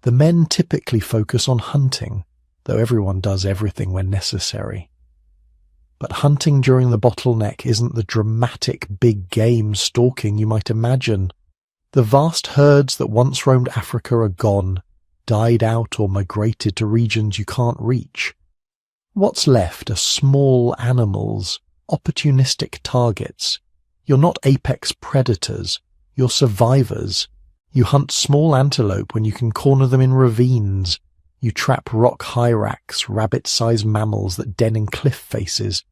The men typically focus on hunting, though everyone does everything when necessary. But hunting during the bottleneck isn't the dramatic big game stalking you might imagine. The vast herds that once roamed Africa are gone, died out or migrated to regions you can't reach. What's left are small animals, opportunistic targets. You're not apex predators, you're survivors. You hunt small antelope when you can corner them in ravines. You trap rock hyrax, rabbit-sized mammals that den in cliff faces.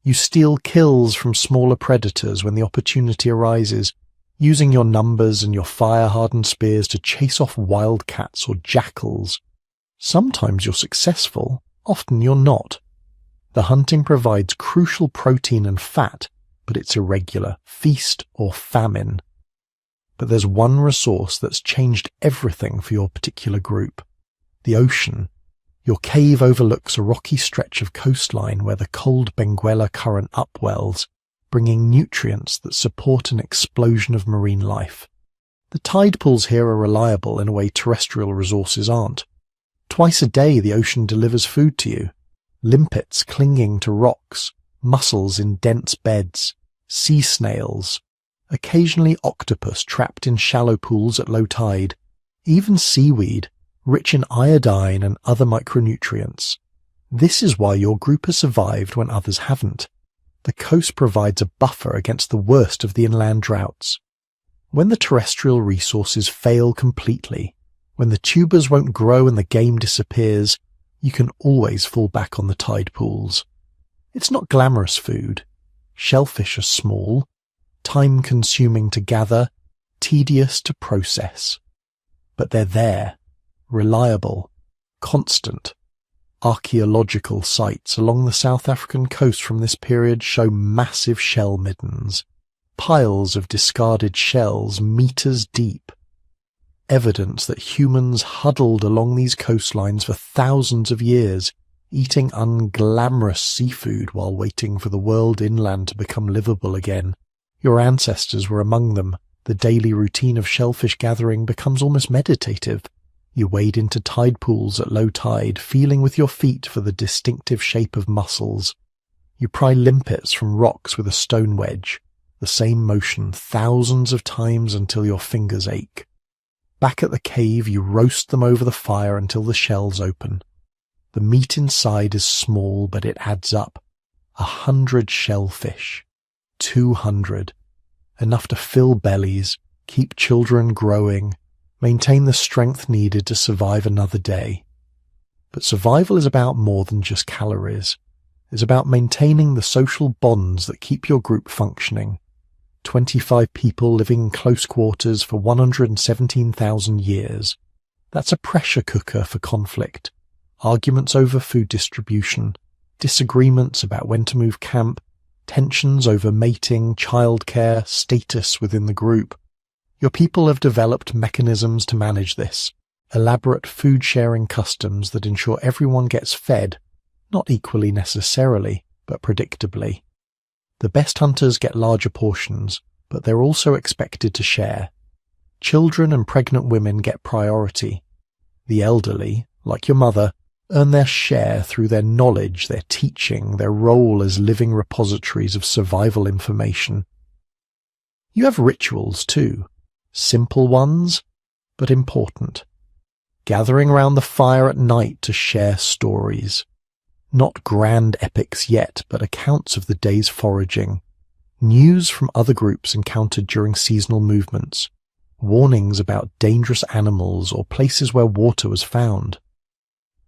You steal kills from smaller predators when the opportunity arises, using your numbers and your fire-hardened spears to chase off wildcats or jackals. Sometimes you're successful, often you're not. The hunting provides crucial protein and fat, but it's irregular, feast or famine. But there's one resource that's changed everything for your particular group. The ocean. Your cave overlooks a rocky stretch of coastline where the cold Benguela current upwells, bringing nutrients that support an explosion of marine life. The tide pools here are reliable in a way terrestrial resources aren't. Twice a day the ocean delivers food to you. Limpets clinging to rocks, mussels in dense beds, sea snails, occasionally octopus trapped in shallow pools at low tide, even seaweed, rich in iodine and other micronutrients. This is why your group has survived when others haven't. The coast provides a buffer against the worst of the inland droughts. When the terrestrial resources fail completely, when the tubers won't grow and the game disappears, you can always fall back on the tide pools. It's not glamorous food. Shellfish are small, time-consuming to gather, tedious to process. But they're there, reliable, constant. Archaeological sites along the South African coast from this period show massive shell middens, piles of discarded shells meters deep. Evidence that humans huddled along these coastlines for thousands of years, eating unglamorous seafood while waiting for the world inland to become livable again. Your ancestors were among them. The daily routine of shellfish gathering becomes almost meditative. You wade into tide pools at low tide, feeling with your feet for the distinctive shape of mussels. You pry limpets from rocks with a stone wedge, the same motion thousands of times until your fingers ache. Back at the cave, you roast them over the fire until the shells open. The meat inside is small, but it adds up. 100 shellfish. 200. Enough to fill bellies, keep children growing, maintain the strength needed to survive another day. But survival is about more than just calories. It's about maintaining the social bonds that keep your group functioning. 25 people living in close quarters for 117,000 years. That's a pressure cooker for conflict. Arguments over food distribution, disagreements about when to move camp, tensions over mating, childcare, status within the group. Your people have developed mechanisms to manage this, elaborate food-sharing customs that ensure everyone gets fed, not equally necessarily, but predictably. The best hunters get larger portions, but they're also expected to share. Children and pregnant women get priority. The elderly, like your mother, earn their share through their knowledge, their teaching, their role as living repositories of survival information. You have rituals too, simple ones, but important. Gathering round the fire at night to share stories. Not grand epics yet, but accounts of the day's foraging. News from other groups encountered during seasonal movements. Warnings about dangerous animals or places where water was found.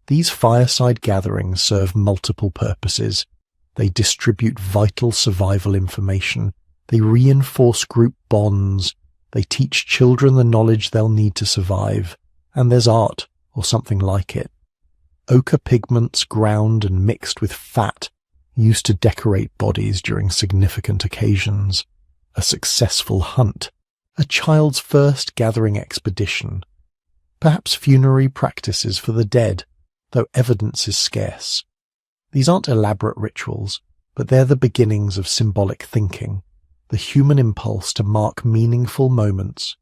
These fireside gatherings serve multiple purposes. They distribute vital survival information. They reinforce group bonds. They teach children the knowledge they'll need to survive. And there's art, or something like it. Ochre pigments ground and mixed with fat, used to decorate bodies during significant occasions. A successful hunt. A child's first gathering expedition. Perhaps funerary practices for the dead, though evidence is scarce. These aren't elaborate rituals, but they're the beginnings of symbolic thinking, the human impulse to mark meaningful moments,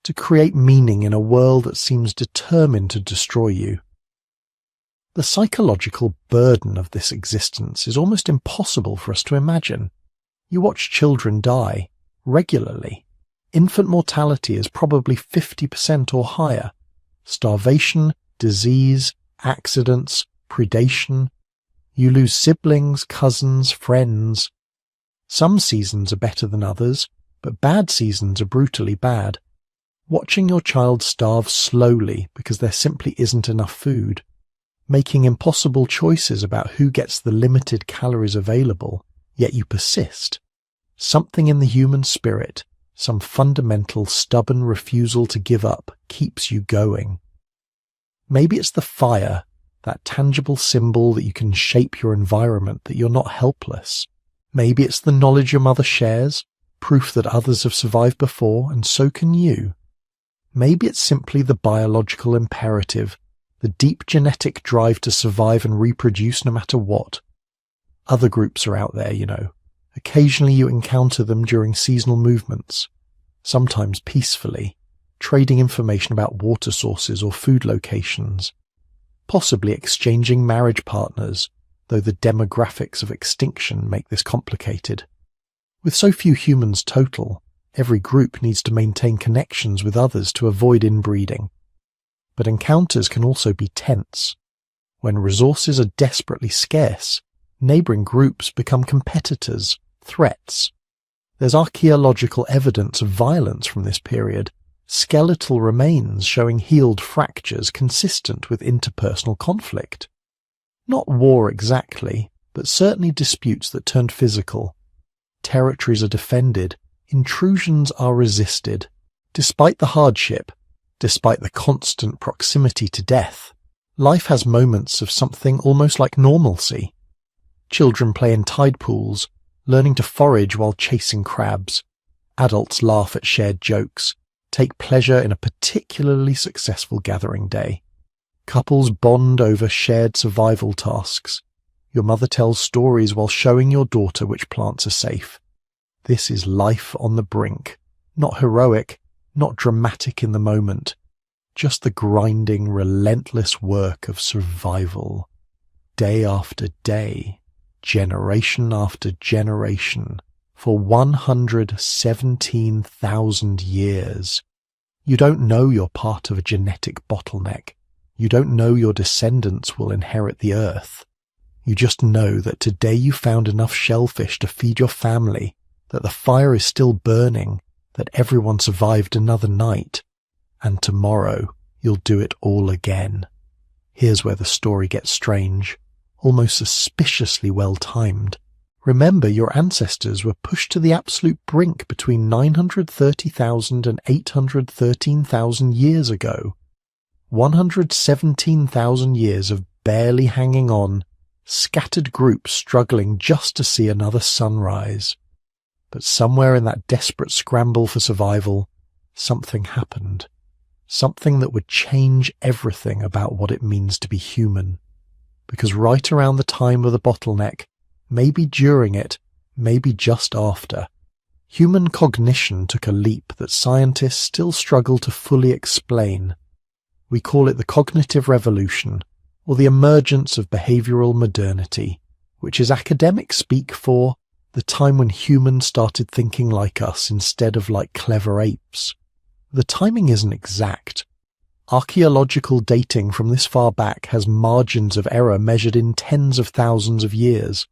to create meaning in a world that seems determined to destroy you. The psychological burden of this existence is almost impossible for us to imagine. You watch children die regularly. Infant mortality is probably 50% or higher. Starvation, disease, accidents, predation. You lose siblings, cousins, friends. Some seasons are better than others, but bad seasons are brutally bad. Watching your child starve slowly because there simply isn't enough food. Making impossible choices about who gets the limited calories available, yet you persist. Something in the human spirit, some fundamental stubborn refusal to give up, keeps you going. Maybe it's the fire, that tangible symbol that you can shape your environment, that you're not helpless. Maybe it's the knowledge your mother shares, proof that others have survived before, and so can you. Maybe it's simply the biological imperative, the deep genetic drive to survive and reproduce no matter what. Other groups are out there, you know. Occasionally you encounter them during seasonal movements, sometimes peacefully, trading information about water sources or food locations, possibly exchanging marriage partners, though the demographics of extinction make this complicated. With so few humans total, every group needs to maintain connections with others to avoid inbreeding. But encounters can also be tense. When resources are desperately scarce, neighbouring groups become competitors, threats. There's archaeological evidence of violence from this period, skeletal remains showing healed fractures consistent with interpersonal conflict. Not war exactly, but certainly disputes that turned physical. Territories are defended, intrusions are resisted. Despite the hardship, despite the constant proximity to death, life has moments of something almost like normalcy. Children play in tide pools, learning to forage while chasing crabs. Adults laugh at shared jokes, take pleasure in a particularly successful gathering day. Couples bond over shared survival tasks. Your mother tells stories while showing your daughter which plants are safe. This is life on the brink, not heroic, not dramatic in the moment, just the grinding, relentless work of survival. Day after day, generation after generation, for 117,000 years. You don't know you're part of a genetic bottleneck. You don't know your descendants will inherit the earth. You just know that today you found enough shellfish to feed your family, that the fire is still burning, that everyone survived another night, and tomorrow you'll do it all again. Here's where the story gets strange, almost suspiciously well-timed. Remember, your ancestors were pushed to the absolute brink between 930,000 and 813,000 years ago. 117,000 years of barely hanging on, scattered groups struggling just to see another sunrise. But somewhere in that desperate scramble for survival, something happened. Something that would change everything about what it means to be human. Because right around the time of the bottleneck, maybe during it, maybe just after, human cognition took a leap that scientists still struggle to fully explain. We call it the cognitive revolution, or the emergence of behavioral modernity, which is academic speak for the time when humans started thinking like us instead of like clever apes. The timing isn't exact. Archaeological dating from this far back has margins of error measured in tens of thousands of years.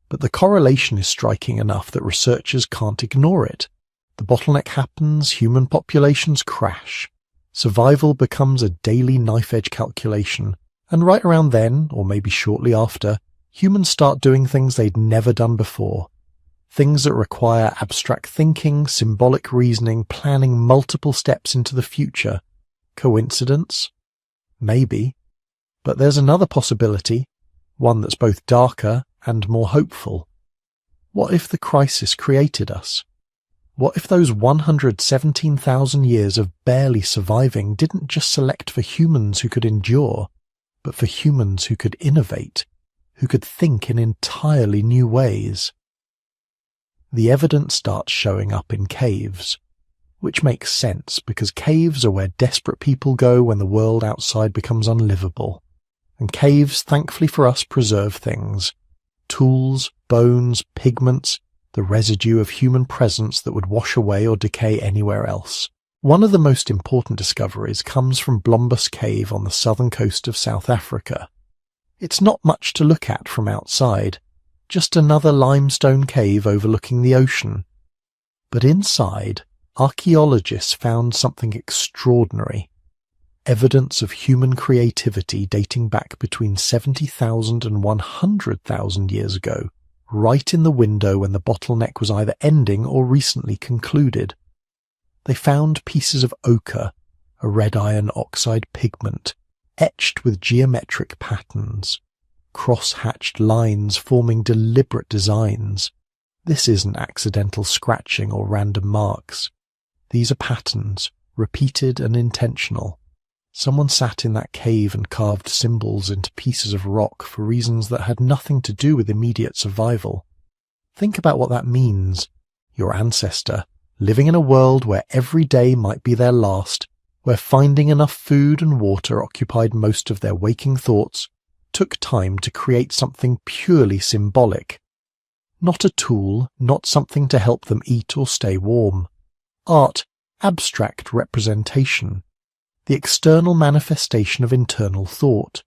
But the correlation is striking enough that researchers can't ignore it. The bottleneck happens, human populations crash. Survival becomes a daily knife-edge calculation. And right around then, or maybe shortly after, humans start doing things they'd never done before. Things that require abstract thinking, symbolic reasoning, planning multiple steps into the future. Coincidence? Maybe. But there's another possibility, one that's both darker and more hopeful. What if the crisis created us? What if those 117,000 years of barely surviving didn't just select for humans who could endure, but for humans who could innovate, who could think in entirely new ways? The evidence starts showing up in caves, which makes sense because caves are where desperate people go when the world outside becomes unlivable. and caves, thankfully for us, preserve things. Tools, bones, pigments, the residue of human presence that would wash away or decay anywhere else. One of the most important discoveries comes from Blombus Cave on the southern coast of South Africa. It's not much to look at from outside, just another limestone cave overlooking the ocean. But inside, archaeologists found something extraordinary. Evidence of human creativity dating back between 70,000 and 100,000 years ago, right in the window when the bottleneck was either ending or recently concluded. They found pieces of ochre, a red iron oxide pigment, etched with geometric patterns, cross-hatched lines forming deliberate designs. This isn't accidental scratching or random marks. These are patterns, repeated and intentional. Someone sat in that cave and carved symbols into pieces of rock for reasons that had nothing to do with immediate survival. Think about what that means. Your ancestor, living in a world where every day might be their last, where finding enough food and water occupied most of their waking thoughts, took time to create something purely symbolic. Not a tool, not something to help them eat or stay warm. Art, abstract representation, the external manifestation of internal thought.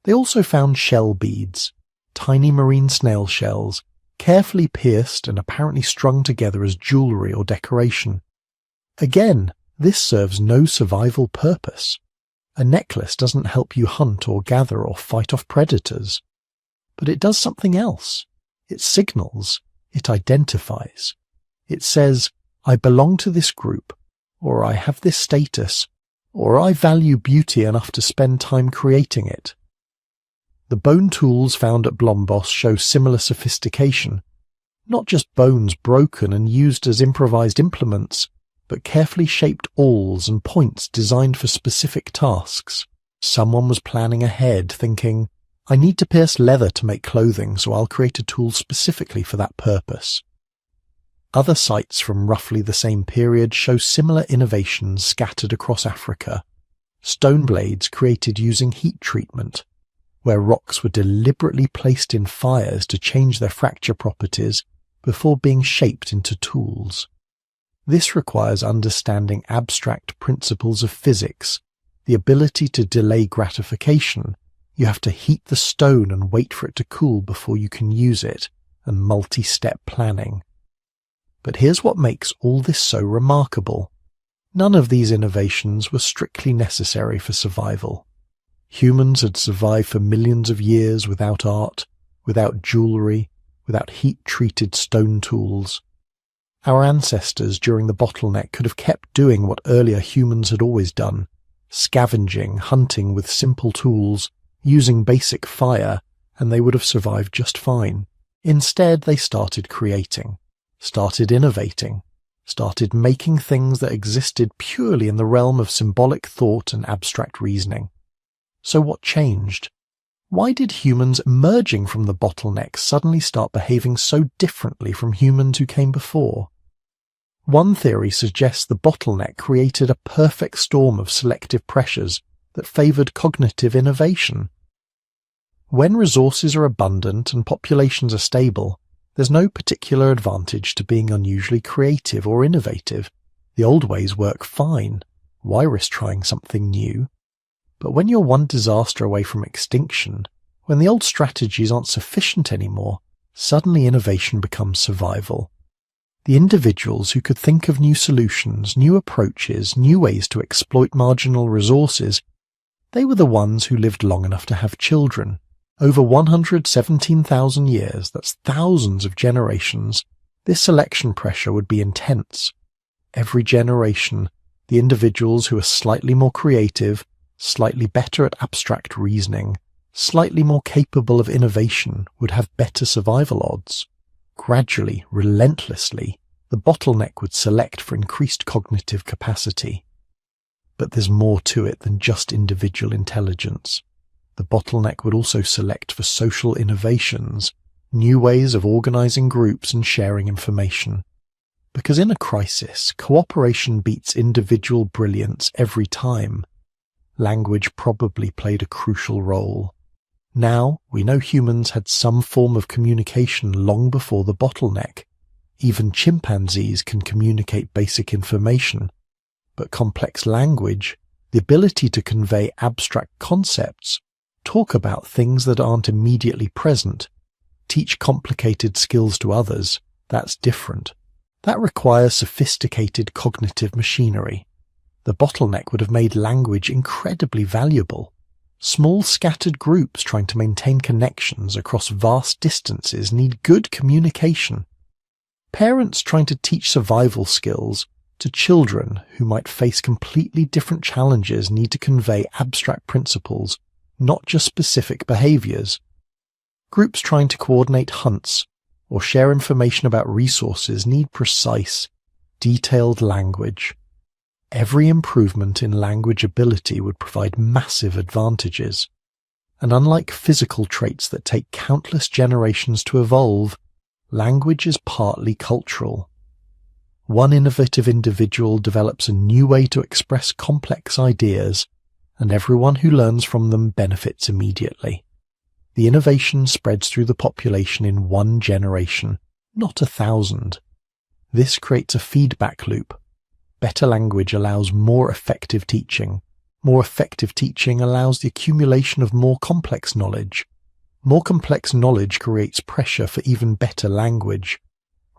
They also found shell beads, tiny marine snail shells, carefully pierced and apparently strung together as jewellery or decoration. Again, this serves no survival purpose. A necklace doesn't help you hunt or gather or fight off predators. But it does something else. It signals. It identifies. It says, I belong to this group, or I have this status, or I value beauty enough to spend time creating it. The bone tools found at Blombos show similar sophistication. Not just bones broken and used as improvised implements, but carefully shaped awls and points designed for specific tasks. Someone was planning ahead, thinking, I need to pierce leather to make clothing, so I'll create a tool specifically for that purpose. Other sites from roughly the same period show similar innovations scattered across Africa. Stone blades created using heat treatment, where rocks were deliberately placed in fires to change their fracture properties before being shaped into tools. This requires understanding abstract principles of physics, the ability to delay gratification. You have to heat the stone and wait for it to cool before you can use it, and multi-step planning. But here's what makes all this so remarkable. None of these innovations were strictly necessary for survival. Humans had survived for millions of years without art, without jewellery, without heat-treated stone tools. Our ancestors during the bottleneck could have kept doing what earlier humans had always done, scavenging, hunting with simple tools, using basic fire, and they would have survived just fine. Instead, they started creating, started innovating, started making things that existed purely in the realm of symbolic thought and abstract reasoning. So what changed? Why did humans emerging from the bottleneck suddenly start behaving so differently from humans who came before? One theory suggests the bottleneck created a perfect storm of selective pressures that favoured cognitive innovation. When resources are abundant and populations are stable, there's no particular advantage to being unusually creative or innovative. The old ways work fine. Why risk trying something new? But when you're one disaster away from extinction, when the old strategies aren't sufficient anymore, suddenly innovation becomes survival. The individuals who could think of new solutions, new approaches, new ways to exploit marginal resources, they were the ones who lived long enough to have children. Over 117,000 years, that's thousands of generations, this selection pressure would be intense. Every generation, the individuals who are slightly more creative, slightly better at abstract reasoning, slightly more capable of innovation would have better survival odds. Gradually, relentlessly, the bottleneck would select for increased cognitive capacity. But there's more to it than just individual intelligence. The bottleneck would also select for social innovations, new ways of organizing groups and sharing information. Because in a crisis, cooperation beats individual brilliance every time. Language probably played a crucial role. Now, we know humans had some form of communication long before the bottleneck. Even chimpanzees can communicate basic information. But complex language, the ability to convey abstract concepts, talk about things that aren't immediately present, teach complicated skills to others, that's different. That requires sophisticated cognitive machinery. The bottleneck would have made language incredibly valuable. Small scattered groups trying to maintain connections across vast distances need good communication. Parents trying to teach survival skills to children who might face completely different challenges need to convey abstract principles, not just specific behaviors. Groups trying to coordinate hunts or share information about resources need precise, detailed language. Every improvement in language ability would provide massive advantages. And unlike physical traits that take countless generations to evolve, language is partly cultural. One innovative individual develops a new way to express complex ideas, and everyone who learns from them benefits immediately. The innovation spreads through the population in one generation, not 1,000. This creates a feedback loop. Better language allows more effective teaching. More effective teaching allows the accumulation of more complex knowledge. More complex knowledge creates pressure for even better language.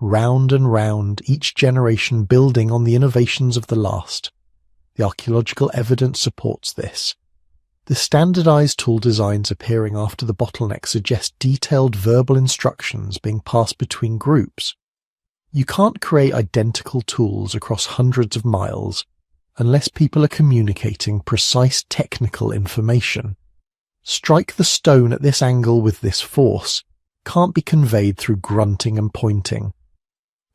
Round and round, each generation building on the innovations of the last. The archaeological evidence supports this. The standardized tool designs appearing after the bottleneck suggest detailed verbal instructions being passed between groups. You can't create identical tools across hundreds of miles unless people are communicating precise technical information. Strike the stone at this angle with this force can't be conveyed through grunting and pointing.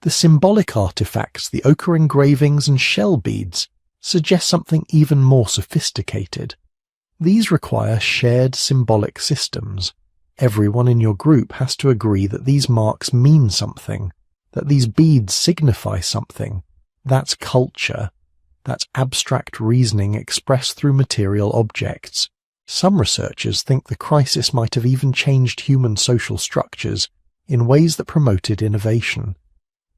The symbolic artifacts, the ochre engravings and shell beads, suggest something even more sophisticated. These require shared symbolic systems. Everyone in your group has to agree that these marks mean something, that these beads signify something. That's culture. That's abstract reasoning expressed through material objects. Some researchers think the crisis might have even changed human social structures in ways that promoted innovation.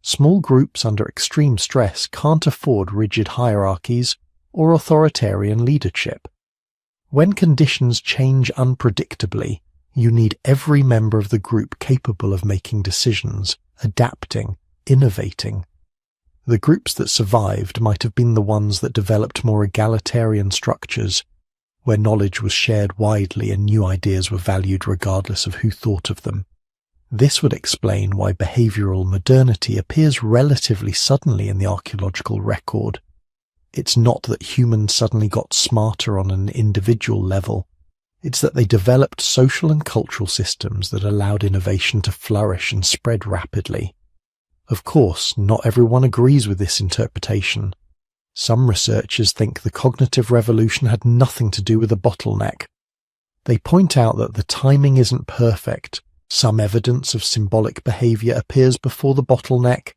Small groups under extreme stress can't afford rigid hierarchies or authoritarian leadership. When conditions change unpredictably, you need every member of the group capable of making decisions, adapting, innovating. The groups that survived might have been the ones that developed more egalitarian structures, where knowledge was shared widely and new ideas were valued regardless of who thought of them. This would explain why behavioral modernity appears relatively suddenly in the archaeological record. It's not that humans suddenly got smarter on an individual level. It's that they developed social and cultural systems that allowed innovation to flourish and spread rapidly. Of course, not everyone agrees with this interpretation. Some researchers think the cognitive revolution had nothing to do with the bottleneck. They point out that the timing isn't perfect. Some evidence of symbolic behavior appears before the bottleneck.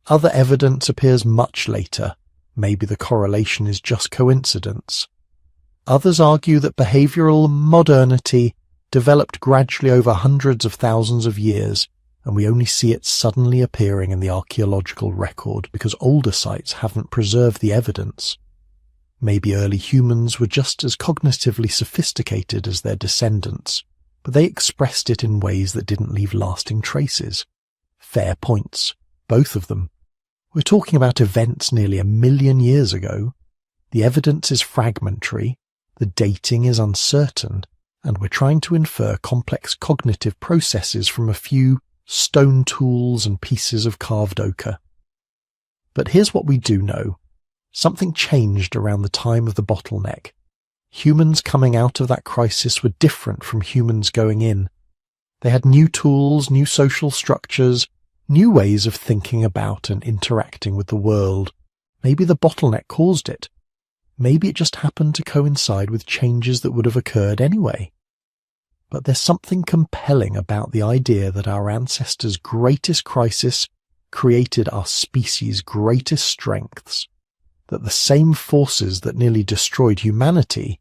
Other evidence appears much later. Maybe the correlation is just coincidence. Others argue that behavioral modernity developed gradually over hundreds of thousands of years, and we only see it suddenly appearing in the archaeological record because older sites haven't preserved the evidence. Maybe early humans were just as cognitively sophisticated as their descendants, but they expressed it in ways that didn't leave lasting traces. Fair points, both of them. We're talking about events nearly 1 million years ago. The evidence is fragmentary, the dating is uncertain, and we're trying to infer complex cognitive processes from a few stone tools and pieces of carved ochre. But here's what we do know. Something changed around the time of the bottleneck. Humans coming out of that crisis were different from humans going in. They had new tools, new social structures, new ways of thinking about and interacting with the world. Maybe the bottleneck caused it. Maybe it just happened to coincide with changes that would have occurred anyway. But there's something compelling about the idea that our ancestors' greatest crisis created our species' greatest strengths, that the same forces that nearly destroyed humanity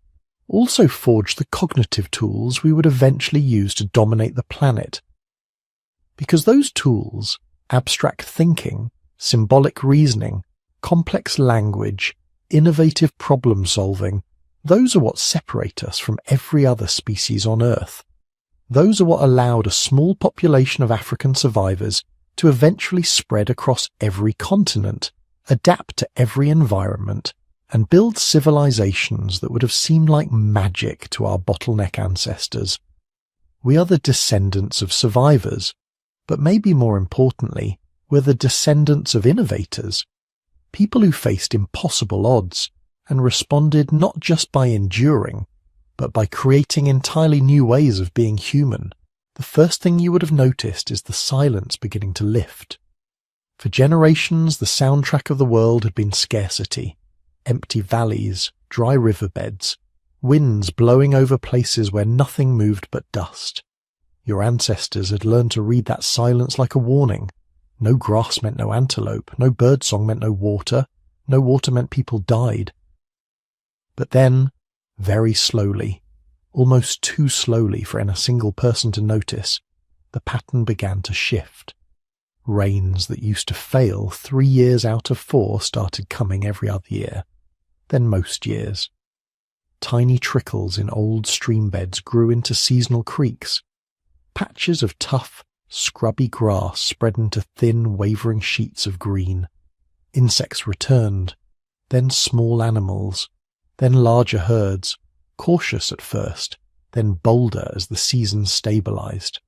also forged the cognitive tools we would eventually use to dominate the planet. Because those tools, abstract thinking, symbolic reasoning, complex language, innovative problem solving, those are what separate us from every other species on Earth. Those are what allowed a small population of African survivors to eventually spread across every continent, adapt to every environment, and build civilizations that would have seemed like magic to our bottleneck ancestors. We are the descendants of survivors, but maybe more importantly, we're the descendants of innovators, people who faced impossible odds and responded not just by enduring, but by creating entirely new ways of being human. The first thing you would have noticed is the silence beginning to lift. For generations, the soundtrack of the world had been scarcity, empty valleys, dry riverbeds, winds blowing over places where nothing moved but dust. Your ancestors had learned to read that silence like a warning. No grass meant no antelope, no birdsong meant no water meant people died. But then, very slowly, almost too slowly for any single person to notice, the pattern began to shift. Rains that used to fail 3 years out of 4 started coming every other year, then most years. Tiny trickles in old stream beds grew into seasonal creeks. Patches of tough, scrubby grass spread into thin, wavering sheets of green. Insects returned, then small animals, then larger herds, cautious at first, then bolder as the seasons stabilized.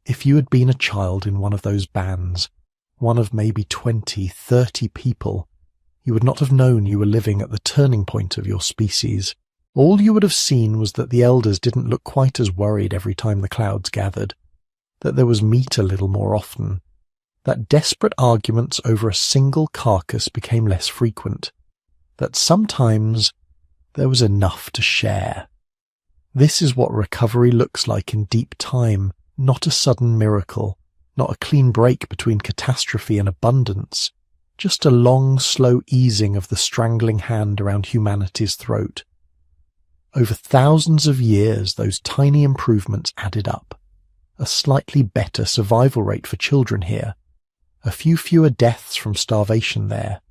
If you had been a child in one of those bands, one of maybe 20, 30 people, you would not have known you were living at the turning point of your species. All you would have seen was that the elders didn't look quite as worried every time the clouds gathered, that there was meat a little more often, that desperate arguments over a single carcass became less frequent, that sometimes there was enough to share. This is what recovery looks like in deep time, not a sudden miracle, not a clean break between catastrophe and abundance, just a long, slow easing of the strangling hand around humanity's throat. Over thousands of years, those tiny improvements added up. A slightly better survival rate for children here, a few fewer deaths from starvation there,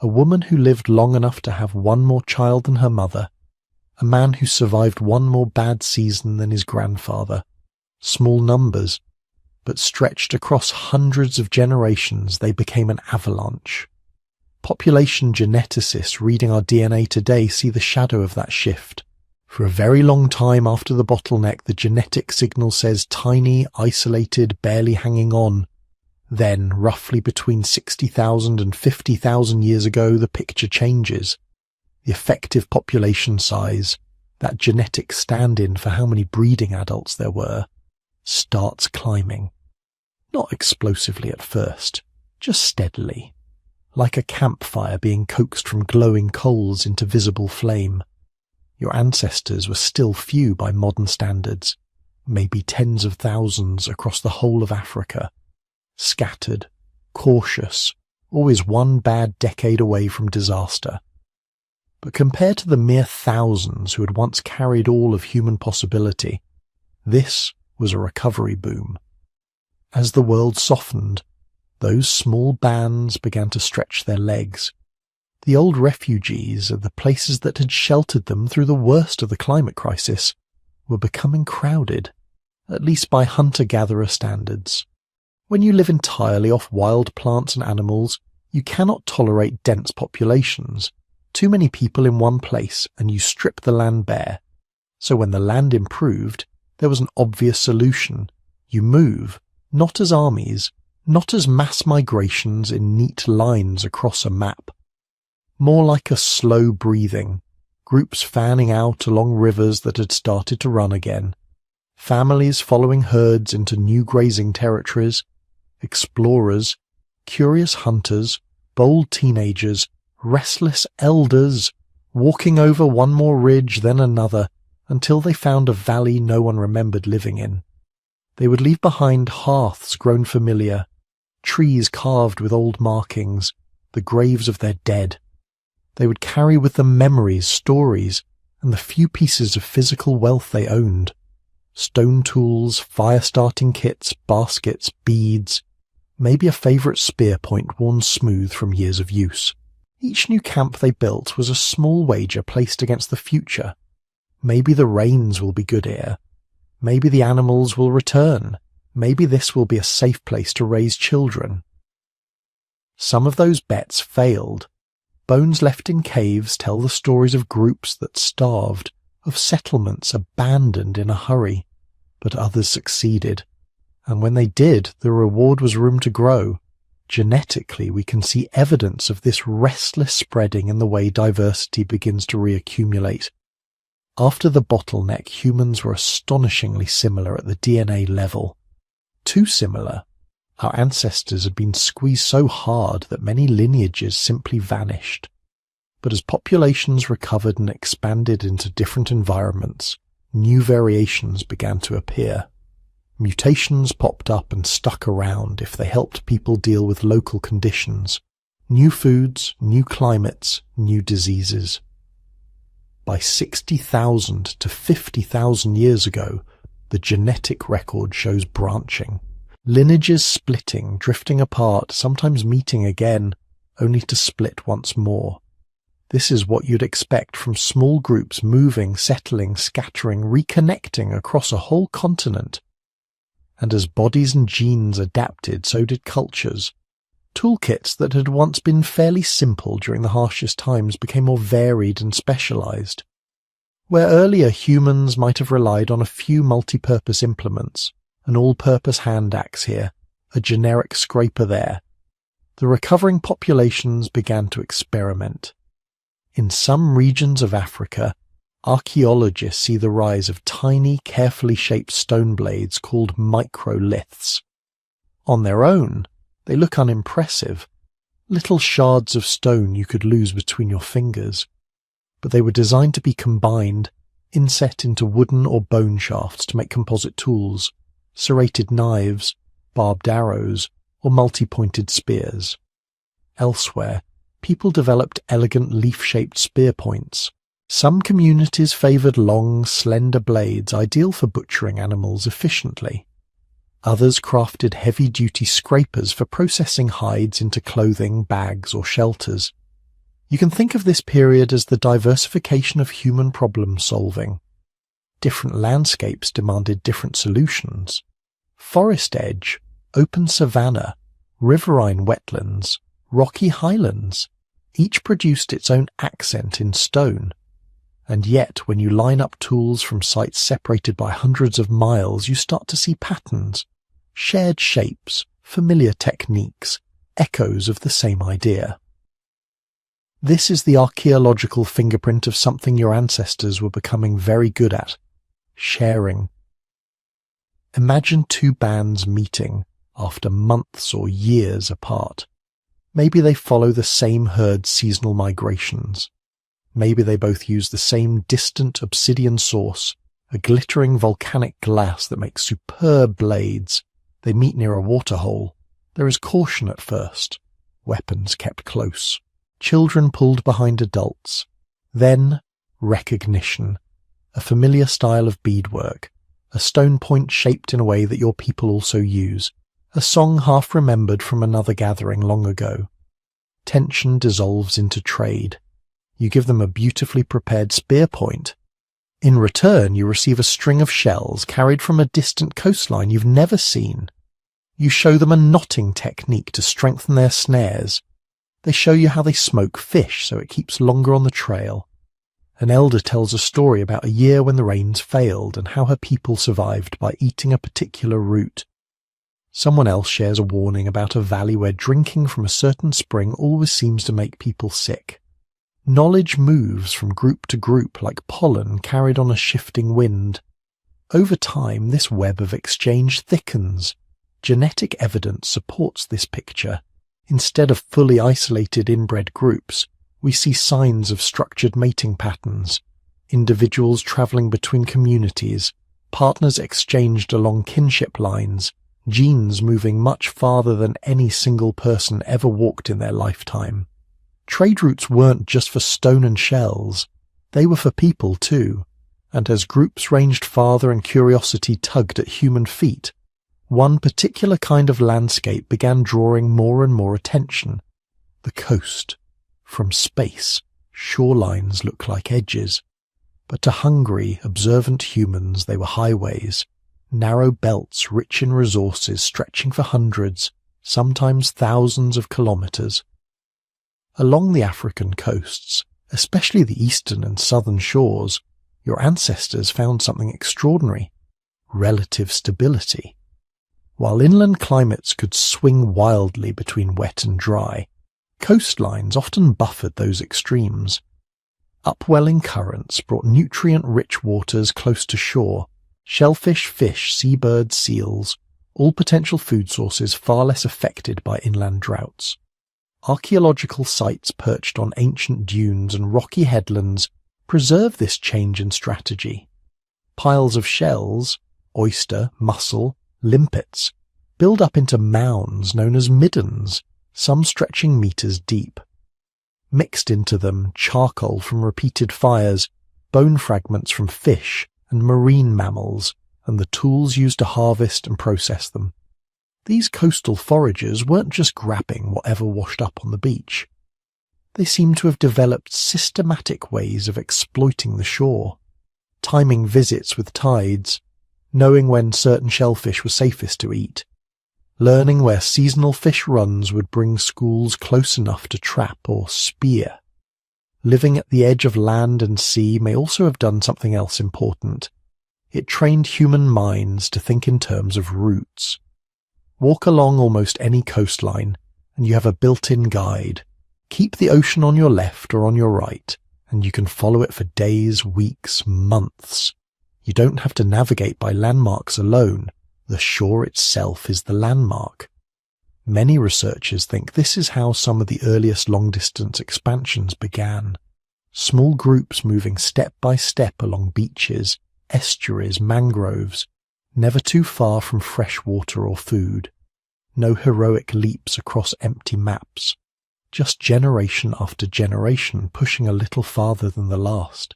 a woman who lived long enough to have one more child than her mother, a man who survived one more bad season than his grandfather. Small numbers, but stretched across hundreds of generations, they became an avalanche. Population geneticists reading our DNA today see the shadow of that shift. For a very long time after the bottleneck, the genetic signal says tiny, isolated, barely hanging on. Then, roughly between 60,000 and 50,000 years ago, the picture changes. The effective population size, that genetic stand-in for how many breeding adults there were, starts climbing. Not explosively at first, just steadily, like a campfire being coaxed from glowing coals into visible flame. Your ancestors were still few by modern standards, maybe tens of thousands across the whole of Africa, scattered, cautious, always one bad decade away from disaster. But compared to the mere thousands who had once carried all of human possibility, this was a recovery boom. As the world softened, those small bands began to stretch their legs. The old refugees at the places that had sheltered them through the worst of the climate crisis were becoming crowded, at least by hunter-gatherer standards. When you live entirely off wild plants and animals, you cannot tolerate dense populations, too many people in one place, and you strip the land bare. So when the land improved, there was an obvious solution. You move, not as armies, not as mass migrations in neat lines across a map. More like a slow breathing, groups fanning out along rivers that had started to run again, families following herds into new grazing territories, explorers, curious hunters, bold teenagers, restless elders, walking over one more ridge then another until they found a valley no one remembered living in. They would leave behind hearths grown familiar, trees carved with old markings, the graves of their dead. They would carry with them memories, stories, and the few pieces of physical wealth they owned. Stone tools, fire-starting kits, baskets, beads, maybe a favourite spear point worn smooth from years of use. Each new camp they built was a small wager placed against the future. Maybe the rains will be good here. Maybe the animals will return. Maybe this will be a safe place to raise children. Some of those bets failed. Bones left in caves tell the stories of groups that starved, of settlements abandoned in a hurry, but others succeeded. And when they did, the reward was room to grow. Genetically, we can see evidence of this restless spreading in the way diversity begins to reaccumulate. After the bottleneck, humans were astonishingly similar at the DNA level. Too similar. Our ancestors had been squeezed so hard that many lineages simply vanished. But as populations recovered and expanded into different environments, new variations began to appear. Mutations popped up and stuck around if they helped people deal with local conditions. New foods, new climates, new diseases. By 60,000 to 50,000 years ago, the genetic record shows branching. Lineages splitting, drifting apart, sometimes meeting again, only to split once more. This is what you'd expect from small groups moving, settling, scattering, reconnecting across a whole continent. And as bodies and genes adapted, so did cultures. Toolkits that had once been fairly simple during the harshest times became more varied and specialized. Where earlier humans might have relied on a few multi-purpose implements, an all-purpose hand axe here, a generic scraper there, the recovering populations began to experiment. In some regions of Africa, archaeologists see the rise of tiny, carefully shaped stone blades called microliths. On their own, they look unimpressive, little shards of stone you could lose between your fingers. But they were designed to be combined, inset into wooden or bone shafts to make composite tools, serrated knives, barbed arrows, or multi-pointed spears. Elsewhere, people developed elegant leaf-shaped spear points. Some communities favoured long, slender blades ideal for butchering animals efficiently. Others crafted heavy-duty scrapers for processing hides into clothing, bags, or shelters. You can think of this period as the diversification of human problem-solving. Different landscapes demanded different solutions. Forest edge, open savanna, riverine wetlands, rocky highlands, each produced its own accent in stone. And yet, when you line up tools from sites separated by hundreds of miles, you start to see patterns, shared shapes, familiar techniques, echoes of the same idea. This is the archaeological fingerprint of something your ancestors were becoming very good at: sharing. Imagine two bands meeting after months or years apart. Maybe they follow the same herd's seasonal migrations. Maybe they both use the same distant obsidian source, a glittering volcanic glass that makes superb blades. They meet near a waterhole. There is caution at first, weapons kept close, children pulled behind adults. Then recognition, a familiar style of beadwork, a stone point shaped in a way that your people also use, a song half remembered from another gathering long ago. Tension dissolves into trade. You give them a beautifully prepared spear point. In return, you receive a string of shells carried from a distant coastline you've never seen. You show them a knotting technique to strengthen their snares. They show you how they smoke fish so it keeps longer on the trail. An elder tells a story about a year when the rains failed and how her people survived by eating a particular root. Someone else shares a warning about a valley where drinking from a certain spring always seems to make people sick. Knowledge moves from group to group like pollen carried on a shifting wind. Over time, this web of exchange thickens. Genetic evidence supports this picture. Instead of fully isolated inbred groups, we see signs of structured mating patterns, individuals travelling between communities, partners exchanged along kinship lines, genes moving much farther than any single person ever walked in their lifetime. Trade routes weren't just for stone and shells. They were for people too, and as groups ranged farther and curiosity tugged at human feet, one particular kind of landscape began drawing more and more attention: the coast. From space, shorelines look like edges, but to hungry, observant humans they were highways, narrow belts rich in resources stretching for hundreds, sometimes thousands of kilometers. Along the African coasts, especially the eastern and southern shores, your ancestors found something extraordinary: relative stability. While inland climates could swing wildly between wet and dry, coastlines often buffered those extremes. Upwelling currents brought nutrient-rich waters close to shore, shellfish, fish, seabirds, seals, all potential food sources far less affected by inland droughts. Archaeological sites perched on ancient dunes and rocky headlands preserve this change in strategy. Piles of shells, oyster, mussel, limpets, build up into mounds known as middens, some stretching meters deep. Mixed into them, charcoal from repeated fires, bone fragments from fish and marine mammals, and the tools used to harvest and process them. These coastal foragers weren't just grabbing whatever washed up on the beach. They seemed to have developed systematic ways of exploiting the shore, timing visits with tides, knowing when certain shellfish were safest to eat, learning where seasonal fish runs would bring schools close enough to trap or spear. Living at the edge of land and sea may also have done something else important. It trained human minds to think in terms of routes. Walk along almost any coastline, and you have a built-in guide. Keep the ocean on your left or on your right, and you can follow it for days, weeks, months. You don't have to navigate by landmarks alone. The shore itself is the landmark. Many researchers think this is how some of the earliest long-distance expansions began. Small groups moving step by step along beaches, estuaries, mangroves, never too far from fresh water or food. No heroic leaps across empty maps. Just generation after generation pushing a little farther than the last.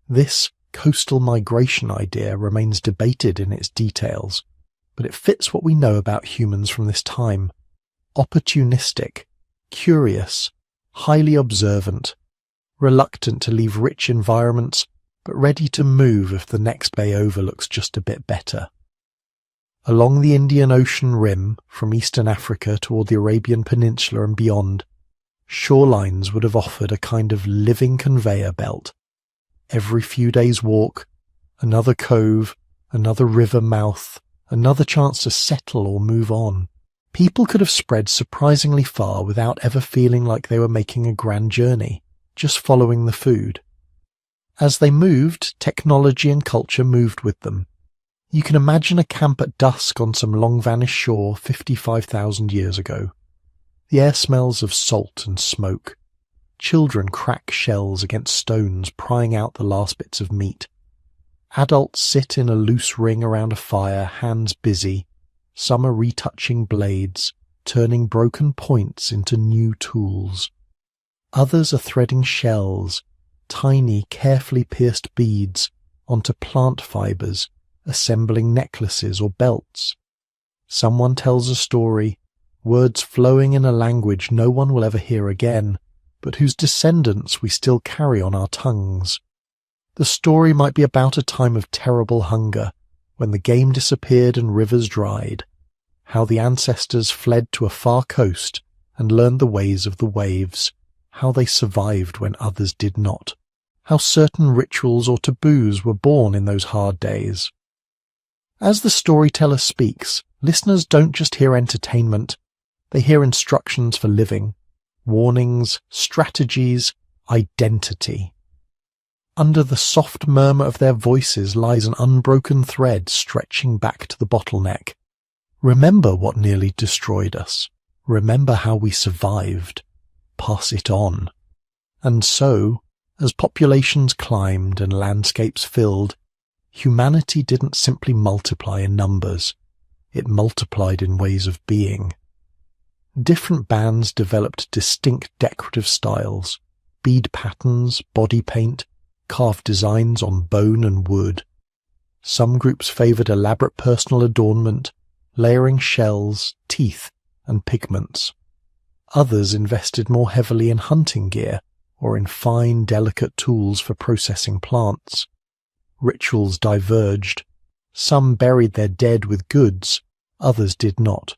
This coastal migration idea remains debated in its details, but it fits what we know about humans from this time. Opportunistic, curious, highly observant, reluctant to leave rich environments, but ready to move if the next bay over looks just a bit better. Along the Indian Ocean rim, from eastern Africa toward the Arabian Peninsula and beyond, shorelines would have offered a kind of living conveyor belt. Every few days' walk, another cove, another river mouth, another chance to settle or move on. People could have spread surprisingly far without ever feeling like they were making a grand journey, just following the food. As they moved, technology and culture moved with them. You can imagine a camp at dusk on some long-vanished shore 55,000 years ago. The air smells of salt and smoke. Children crack shells against stones, prying out the last bits of meat. Adults sit in a loose ring around a fire, hands busy. Some are retouching blades, turning broken points into new tools. Others are threading shells, tiny, carefully pierced beads, onto plant fibers, assembling necklaces or belts. Someone tells a story, words flowing in a language no one will ever hear again, but whose descendants we still carry on our tongues. The story might be about a time of terrible hunger, when the game disappeared and rivers dried, how the ancestors fled to a far coast and learned the ways of the waves, how they survived when others did not, how certain rituals or taboos were born in those hard days. As the storyteller speaks, listeners don't just hear entertainment, they hear instructions for living, warnings, strategies, identity. Under the soft murmur of their voices lies an unbroken thread stretching back to the bottleneck. Remember what nearly destroyed us. Remember how we survived. Pass it on. And so, as populations climbed and landscapes filled, humanity didn't simply multiply in numbers. It multiplied in ways of being. Different bands developed distinct decorative styles, bead patterns, body paint, carved designs on bone and wood. Some groups favoured elaborate personal adornment, layering shells, teeth, and pigments. Others invested more heavily in hunting gear or in fine, delicate tools for processing plants. Rituals diverged. Some buried their dead with goods, others did not.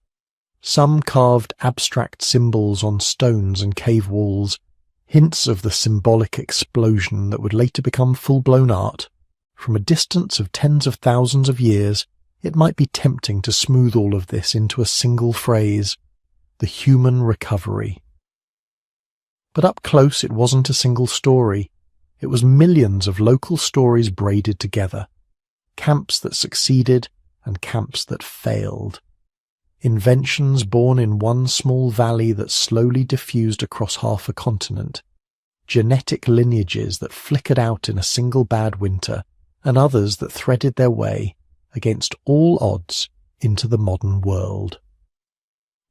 Some carved abstract symbols on stones and cave walls, hints of the symbolic explosion that would later become full-blown art. From a distance of tens of thousands of years, it might be tempting to smooth all of this into a single phrase: the human recovery. But up close it wasn't a single story. It was millions of local stories braided together. Camps that succeeded and camps that failed. Inventions born in one small valley that slowly diffused across half a continent. Genetic lineages that flickered out in a single bad winter, and others that threaded their way, against all odds, into the modern world.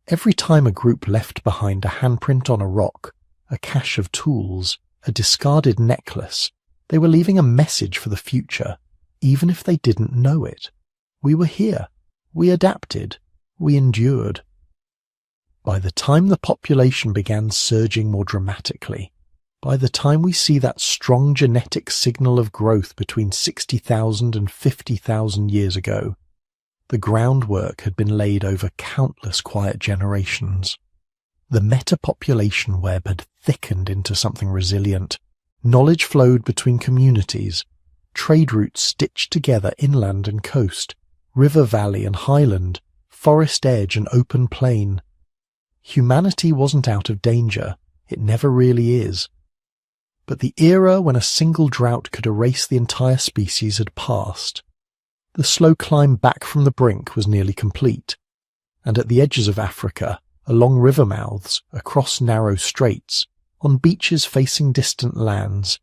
Every time a group left behind a handprint on a rock, a cache of tools, a discarded necklace, they were leaving a message for the future, even if they didn't know it. We were here. We adapted. We endured. By the time the population began surging more dramatically, by the time we see that strong genetic signal of growth between 60,000 and 50,000 years ago, the groundwork had been laid over countless quiet generations. The meta-population web had thickened into something resilient. Knowledge flowed between communities. Trade routes stitched together inland and coast, river valley and highland, forest edge and open plain. Humanity wasn't out of danger. It never really is. But the era when a single drought could erase the entire species had passed. The slow climb back from the brink was nearly complete, and at the edges of Africa, along river mouths, across narrow straits, on beaches facing distant lands,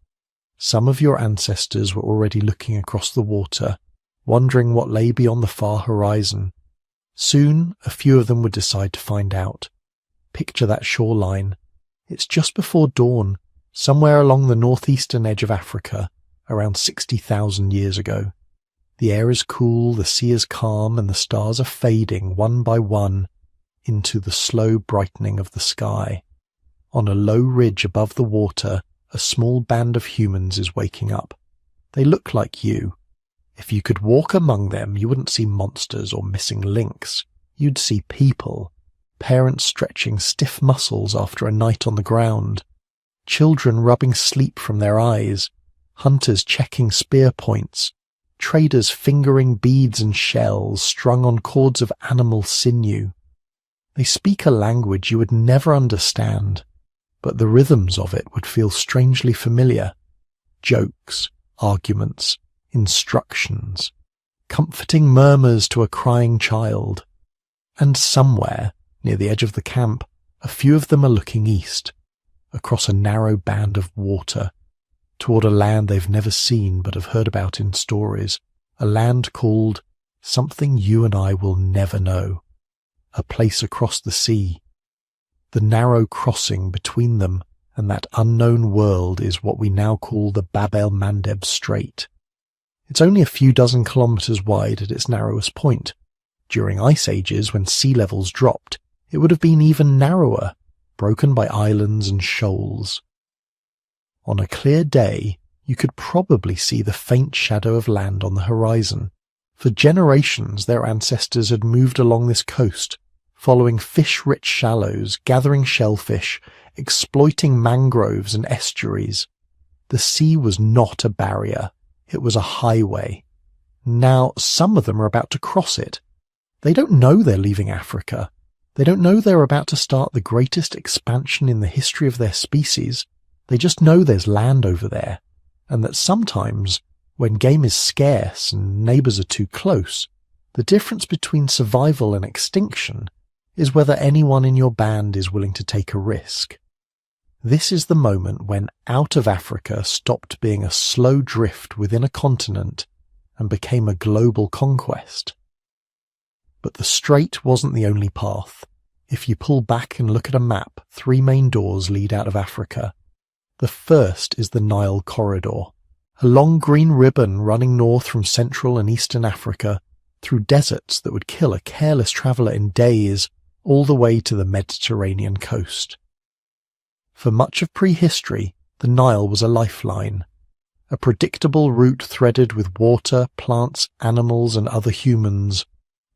some of your ancestors were already looking across the water, wondering what lay beyond the far horizon. Soon, a few of them would decide to find out. Picture that shoreline. It's just before dawn, somewhere along the northeastern edge of Africa, around 60,000 years ago. The air is cool, the sea is calm, and the stars are fading one by one into the slow brightening of the sky. On a low ridge above the water, a small band of humans is waking up. They look like you. If you could walk among them, you wouldn't see monsters or missing links. You'd see people. Parents stretching stiff muscles after a night on the ground. Children rubbing sleep from their eyes. Hunters checking spear points. Traders fingering beads and shells strung on cords of animal sinew. They speak a language you would never understand, but the rhythms of it would feel strangely familiar. Jokes, arguments, instructions, comforting murmurs to a crying child. And somewhere, near the edge of the camp, a few of them are looking east, across a narrow band of water, toward a land they've never seen but have heard about in stories, a land called something you and I will never know, a place across the sea. The narrow crossing between them and that unknown world is what we now call the Bab el-Mandeb Strait. It's only a few dozen kilometers wide at its narrowest point. During ice ages, when sea levels dropped, it would have been even narrower, broken by islands and shoals. On a clear day, you could probably see the faint shadow of land on the horizon. For generations, their ancestors had moved along this coast, following fish-rich shallows, gathering shellfish, exploiting mangroves and estuaries. The sea was not a barrier. It was a highway. Now, some of them are about to cross it. They don't know they're leaving Africa. They don't know they're about to start the greatest expansion in the history of their species. They just know there's land over there, and that sometimes, when game is scarce and neighbours are too close, the difference between survival and extinction is whether anyone in your band is willing to take a risk. This is the moment when out of Africa stopped being a slow drift within a continent and became a global conquest. But the strait wasn't the only path. If you pull back and look at a map, 3 main doors lead out of Africa. The first is the Nile Corridor, a long green ribbon running north from Central and Eastern Africa through deserts that would kill a careless traveller in days, all the way to the Mediterranean coast. For much of prehistory, the Nile was a lifeline, a predictable route threaded with water, plants, animals and other humans.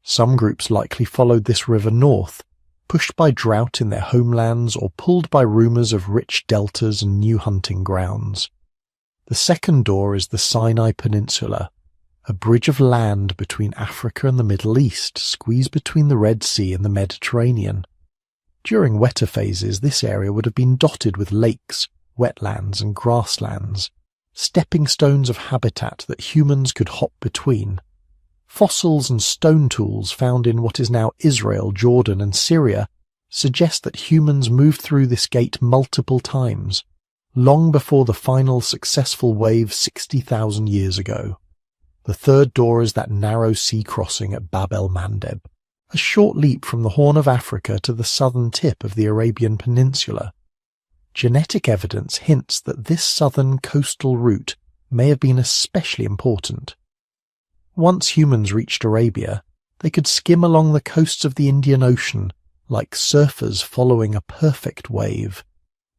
Some groups likely followed this river north, pushed by drought in their homelands or pulled by rumours of rich deltas and new hunting grounds. The second door is the Sinai Peninsula, a bridge of land between Africa and the Middle East, squeezed between the Red Sea and the Mediterranean. During wetter phases, this area would have been dotted with lakes, wetlands and grasslands, stepping stones of habitat that humans could hop between. Fossils and stone tools found in what is now Israel, Jordan and Syria suggest that humans moved through this gate multiple times, long before the final successful wave 60,000 years ago. The third door is that narrow sea crossing at Bab el-Mandeb, a short leap from the Horn of Africa to the southern tip of the Arabian Peninsula. Genetic evidence hints that this southern coastal route may have been especially important. Once humans reached Arabia, they could skim along the coasts of the Indian Ocean like surfers following a perfect wave,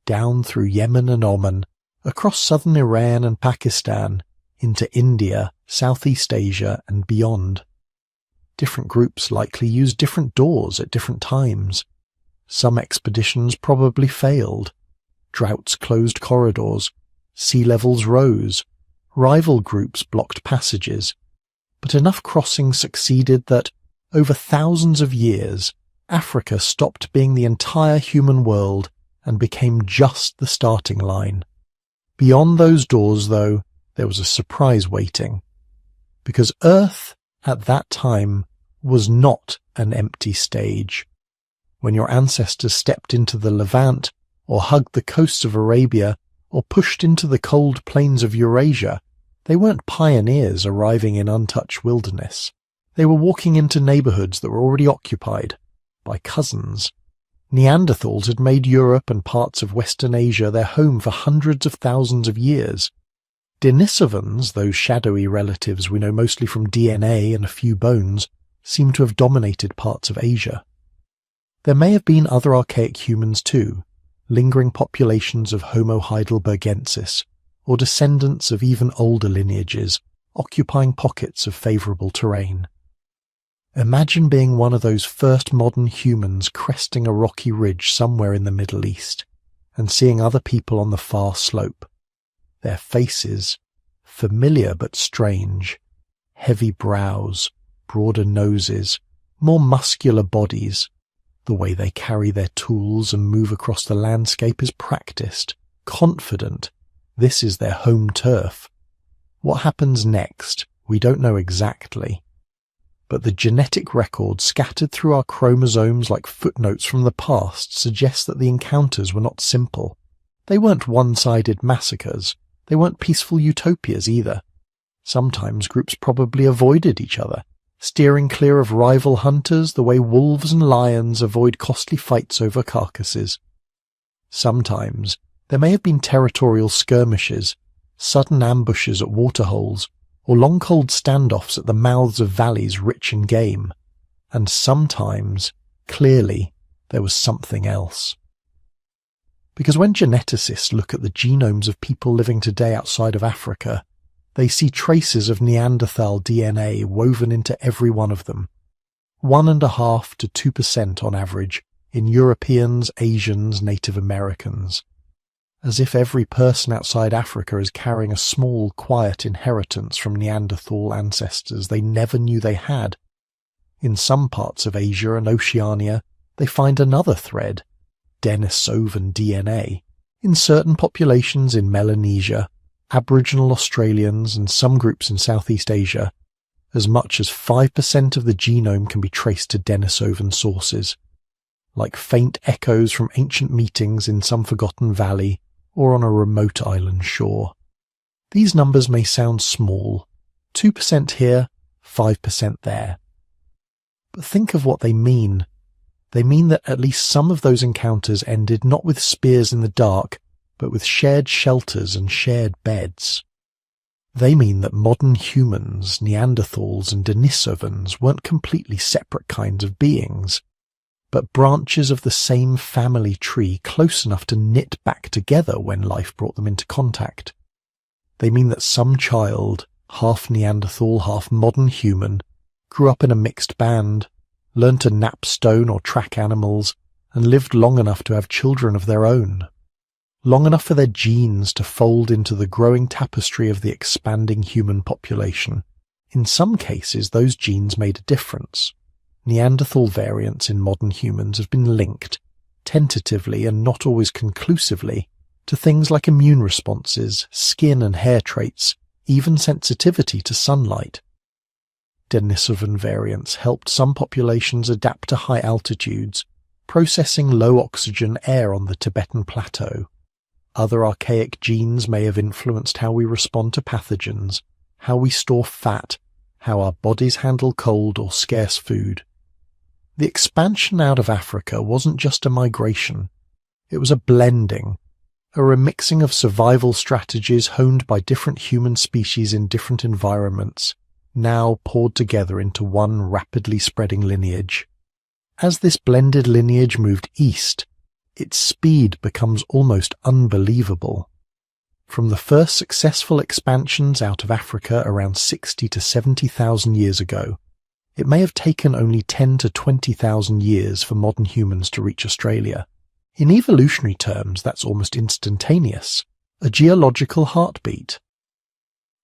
down through Yemen and Oman, across southern Iran and Pakistan, into India, Southeast Asia and beyond. Different groups likely used different doors at different times. Some expeditions probably failed. Droughts closed corridors, sea levels rose, rival groups blocked passages, but enough crossings succeeded that, over thousands of years, Africa stopped being the entire human world and became just the starting line. Beyond those doors, though, there was a surprise waiting. Because Earth, at that time, was not an empty stage. When your ancestors stepped into the Levant, or hugged the coasts of Arabia, or pushed into the cold plains of Eurasia, they weren't pioneers arriving in untouched wilderness. They were walking into neighbourhoods that were already occupied by cousins. Neanderthals had made Europe and parts of Western Asia their home for hundreds of thousands of years. Denisovans, those shadowy relatives we know mostly from DNA and a few bones, seem to have dominated parts of Asia. There may have been other archaic humans too, lingering populations of Homo heidelbergensis, or descendants of even older lineages, occupying pockets of favourable terrain. Imagine being one of those first modern humans cresting a rocky ridge somewhere in the Middle East, and seeing other people on the far slope. Their faces, familiar but strange, heavy brows, broader noses, more muscular bodies. The way they carry their tools and move across the landscape is practiced, confident. This is their home turf. What happens next, we don't know exactly. But the genetic record scattered through our chromosomes like footnotes from the past suggests that the encounters were not simple. They weren't one-sided massacres. They weren't peaceful utopias either. Sometimes groups probably avoided each other, steering clear of rival hunters the way wolves and lions avoid costly fights over carcasses. Sometimes there may have been territorial skirmishes, sudden ambushes at waterholes, or long cold standoffs at the mouths of valleys rich in game. And sometimes, clearly, there was something else. Because when geneticists look at the genomes of people living today outside of Africa, they see traces of Neanderthal DNA woven into every one of them. 1.5% to 2% on average in Europeans, Asians, Native Americans. As if every person outside Africa is carrying a small, quiet inheritance from Neanderthal ancestors they never knew they had. In some parts of Asia and Oceania, they find another thread, Denisovan DNA. In certain populations in Melanesia, Aboriginal Australians and some groups in Southeast Asia, as much as 5% of the genome can be traced to Denisovan sources, like faint echoes from ancient meetings in some forgotten valley or on a remote island shore. These numbers may sound small, 2% here, 5% there. But think of what they mean. They mean that at least some of those encounters ended not with spears in the dark, but with shared shelters and shared beds. They mean that modern humans, Neanderthals and Denisovans weren't completely separate kinds of beings, but branches of the same family tree close enough to knit back together when life brought them into contact. They mean that some child, half Neanderthal, half modern human, grew up in a mixed band, learned to nap stone or track animals, and lived long enough to have children of their own. Long enough for their genes to fold into the growing tapestry of the expanding human population. In some cases, those genes made a difference. Neanderthal variants in modern humans have been linked, tentatively and not always conclusively, to things like immune responses, skin and hair traits, even sensitivity to sunlight. Denisovan variants helped some populations adapt to high altitudes, processing low oxygen air on the Tibetan plateau. Other archaic genes may have influenced how we respond to pathogens, how we store fat, how our bodies handle cold or scarce food. The expansion out of Africa wasn't just a migration. It was a blending, a remixing of survival strategies honed by different human species in different environments, now poured together into one rapidly spreading lineage. As this blended lineage moved east, its speed becomes almost unbelievable. From the first successful expansions out of Africa around 60 to 70,000 years ago, it may have taken only 10 to 20,000 years for modern humans to reach Australia. In evolutionary terms, that's almost instantaneous, a geological heartbeat.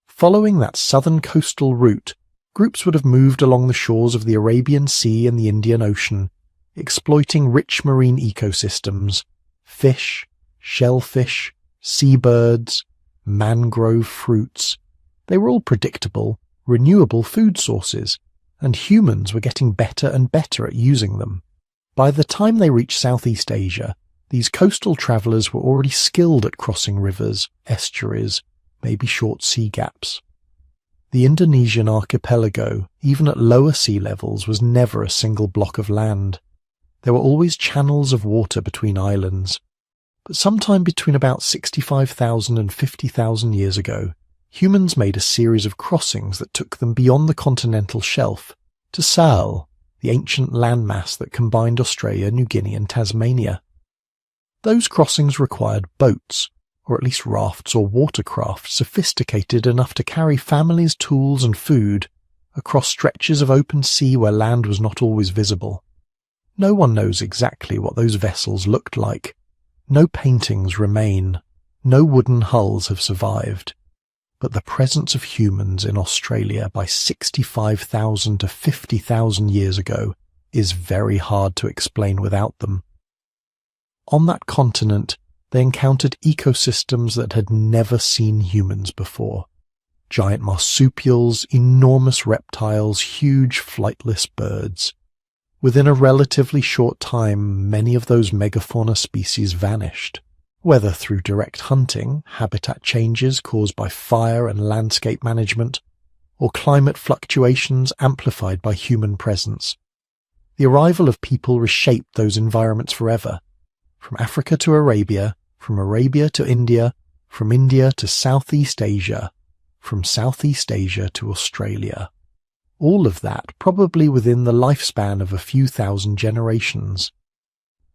Following that southern coastal route, groups would have moved along the shores of the Arabian Sea and the Indian Ocean, exploiting rich marine ecosystems, fish, shellfish, seabirds, mangrove fruits. They were all predictable, renewable food sources, and humans were getting better and better at using them. By the time they reached Southeast Asia, these coastal travellers were already skilled at crossing rivers, estuaries, maybe short sea gaps. The Indonesian archipelago, even at lower sea levels, was never a single block of land. There were always channels of water between islands. But sometime between about 65,000 and 50,000 years ago, humans made a series of crossings that took them beyond the continental shelf to Sal, the ancient landmass that combined Australia, New Guinea and Tasmania. Those crossings required boats, or at least rafts or watercraft sophisticated enough to carry families, tools and food across stretches of open sea where land was not always visible. No one knows exactly what those vessels looked like. No paintings remain. No wooden hulls have survived. But the presence of humans in Australia by 65,000 to 50,000 years ago is very hard to explain without them. On that continent, they encountered ecosystems that had never seen humans before. Giant marsupials, enormous reptiles, huge flightless birds. Within a relatively short time, many of those megafauna species vanished, whether through direct hunting, habitat changes caused by fire and landscape management, or climate fluctuations amplified by human presence. The arrival of people reshaped those environments forever. From Africa to Arabia, from Arabia to India, from India to Southeast Asia, from Southeast Asia to Australia. All of that probably within the lifespan of a few thousand generations.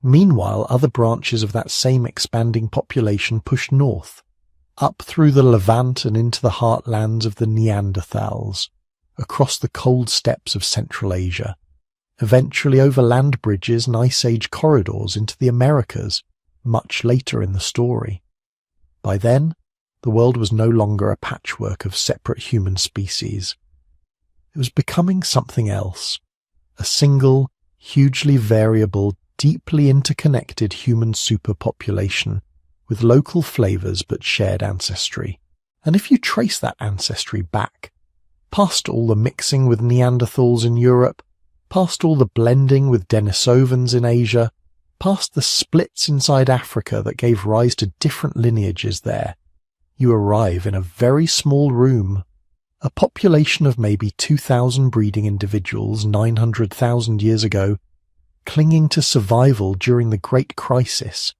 Meanwhile, other branches of that same expanding population pushed north, up through the Levant and into the heartlands of the Neanderthals, across the cold steppes of Central Asia, eventually over land bridges and Ice Age corridors into the Americas, much later in the story. By then, the world was no longer a patchwork of separate human species. It was becoming something else, a single, hugely variable, deeply interconnected human superpopulation with local flavours but shared ancestry. And if you trace that ancestry back, past all the mixing with Neanderthals in Europe, past all the blending with Denisovans in Asia, past the splits inside Africa that gave rise to different lineages there, you arrive in a very small room. A population of maybe 2,000 breeding individuals 900,000 years ago, clinging to survival during the Great Crisis.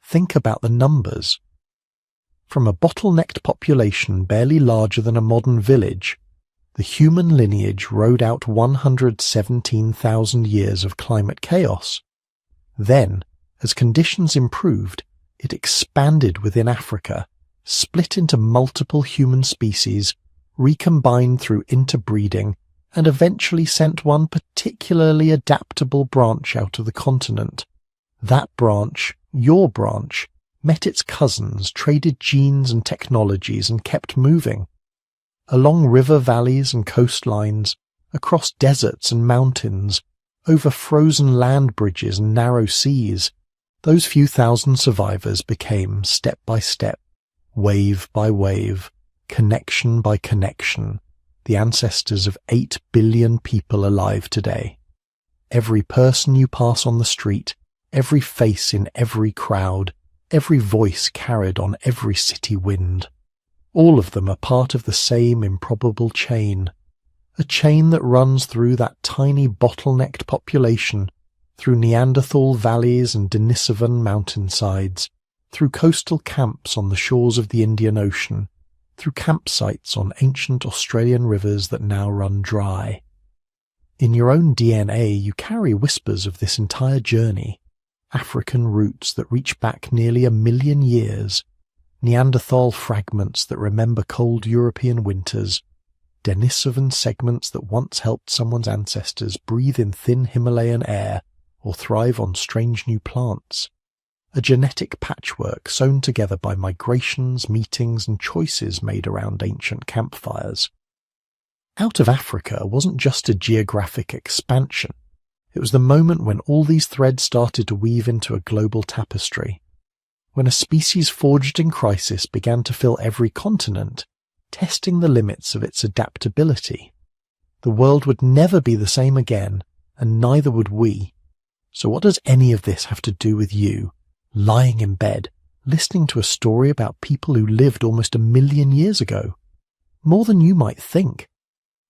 Think about the numbers. From a bottlenecked population barely larger than a modern village, the human lineage rode out 117,000 years of climate chaos. Then, as conditions improved, it expanded within Africa, split into multiple human species, recombined through interbreeding, and eventually sent one particularly adaptable branch out of the continent. That branch, your branch, met its cousins, traded genes and technologies, and kept moving. Along river valleys and coastlines, across deserts and mountains, over frozen land bridges and narrow seas, those few thousand survivors became, step by step, wave by wave, connection by connection, the ancestors of 8 billion people alive today. Every person you pass on the street, every face in every crowd, every voice carried on every city wind. All of them are part of the same improbable chain, a chain that runs through that tiny bottlenecked population, through Neanderthal valleys and Denisovan mountainsides, through coastal camps on the shores of the Indian Ocean, through campsites on ancient Australian rivers that now run dry. In your own DNA you carry whispers of this entire journey, African roots that reach back nearly 1 million years, Neanderthal fragments that remember cold European winters, Denisovan segments that once helped someone's ancestors breathe in thin Himalayan air or thrive on strange new plants. A genetic patchwork sewn together by migrations, meetings, and choices made around ancient campfires. Out of Africa wasn't just a geographic expansion. It was the moment when all these threads started to weave into a global tapestry, when a species forged in crisis began to fill every continent, testing the limits of its adaptability. The world would never be the same again, and neither would we. So what does any of this have to do with you, lying in bed, listening to a story about people who lived almost 1 million years ago? More than you might think.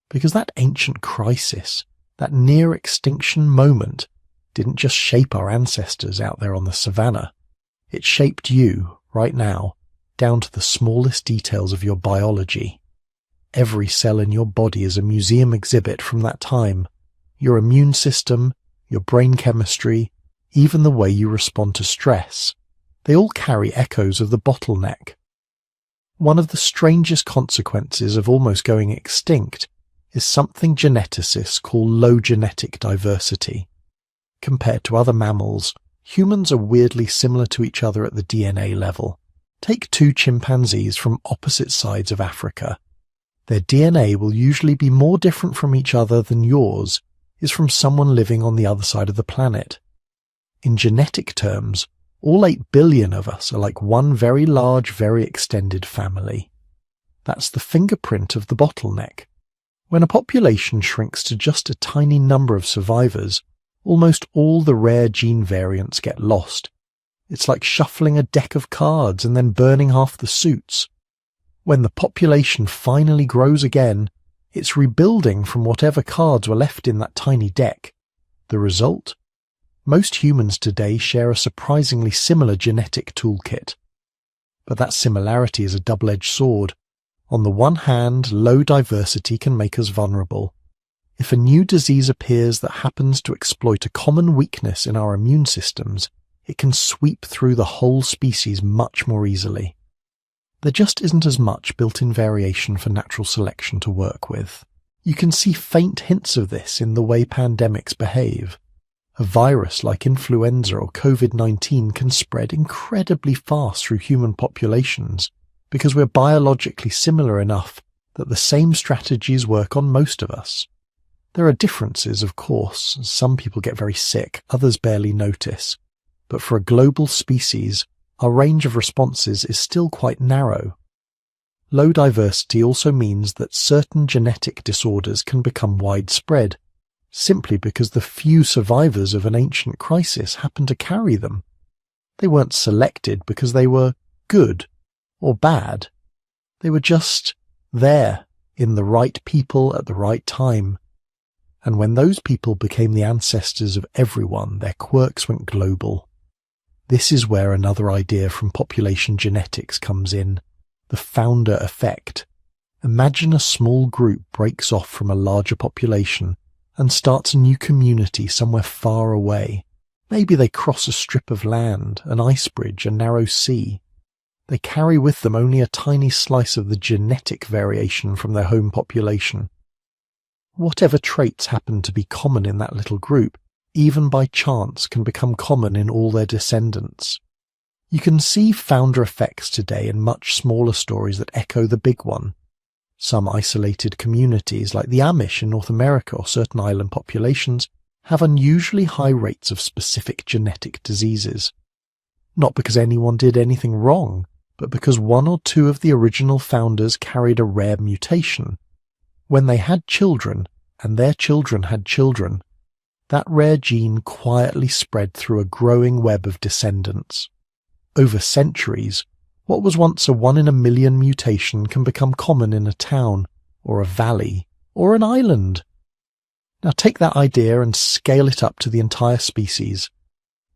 Because that ancient crisis, that near-extinction moment, didn't just shape our ancestors out there on the savannah. It shaped you, right now, down to the smallest details of your biology. Every cell in your body is a museum exhibit from that time. Your immune system, your brain chemistry, even the way you respond to stress. They all carry echoes of the bottleneck. One of the strangest consequences of almost going extinct is something geneticists call low genetic diversity. Compared to other mammals, humans are weirdly similar to each other at the DNA level. Take 2 chimpanzees from opposite sides of Africa. Their DNA will usually be more different from each other than yours is from someone living on the other side of the planet. In genetic terms, all 8 billion of us are like one very large, very extended family. That's the fingerprint of the bottleneck. When a population shrinks to just a tiny number of survivors, almost all the rare gene variants get lost. It's like shuffling a deck of cards and then burning half the suits. When the population finally grows again, it's rebuilding from whatever cards were left in that tiny deck. The result? Most humans today share a surprisingly similar genetic toolkit. But that similarity is a double-edged sword. On the one hand, low diversity can make us vulnerable. If a new disease appears that happens to exploit a common weakness in our immune systems, it can sweep through the whole species much more easily. There just isn't as much built-in variation for natural selection to work with. You can see faint hints of this in the way pandemics behave. A virus like influenza or COVID-19 can spread incredibly fast through human populations because we're biologically similar enough that the same strategies work on most of us. There are differences, of course. Some people get very sick, others barely notice. But for a global species, our range of responses is still quite narrow. Low diversity also means that certain genetic disorders can become widespread, simply because the few survivors of an ancient crisis happen to carry them. They weren't selected because they were good or bad. They were just there, in the right people at the right time. And when those people became the ancestors of everyone, their quirks went global. This is where another idea from population genetics comes in, the founder effect. Imagine a small group breaks off from a larger population and starts a new community somewhere far away. Maybe they cross a strip of land, an ice bridge, a narrow sea. They carry with them only a tiny slice of the genetic variation from their home population. Whatever traits happen to be common in that little group, even by chance, can become common in all their descendants. You can see founder effects today in much smaller stories that echo the big one. Some isolated communities, like the Amish in North America or certain island populations, have unusually high rates of specific genetic diseases. Not because anyone did anything wrong, but because one or two of the original founders carried a rare mutation. When they had children, and their children had children, that rare gene quietly spread through a growing web of descendants. Over centuries, what was once a 1 in a million mutation can become common in a town, or a valley, or an island. Now take that idea and scale it up to the entire species.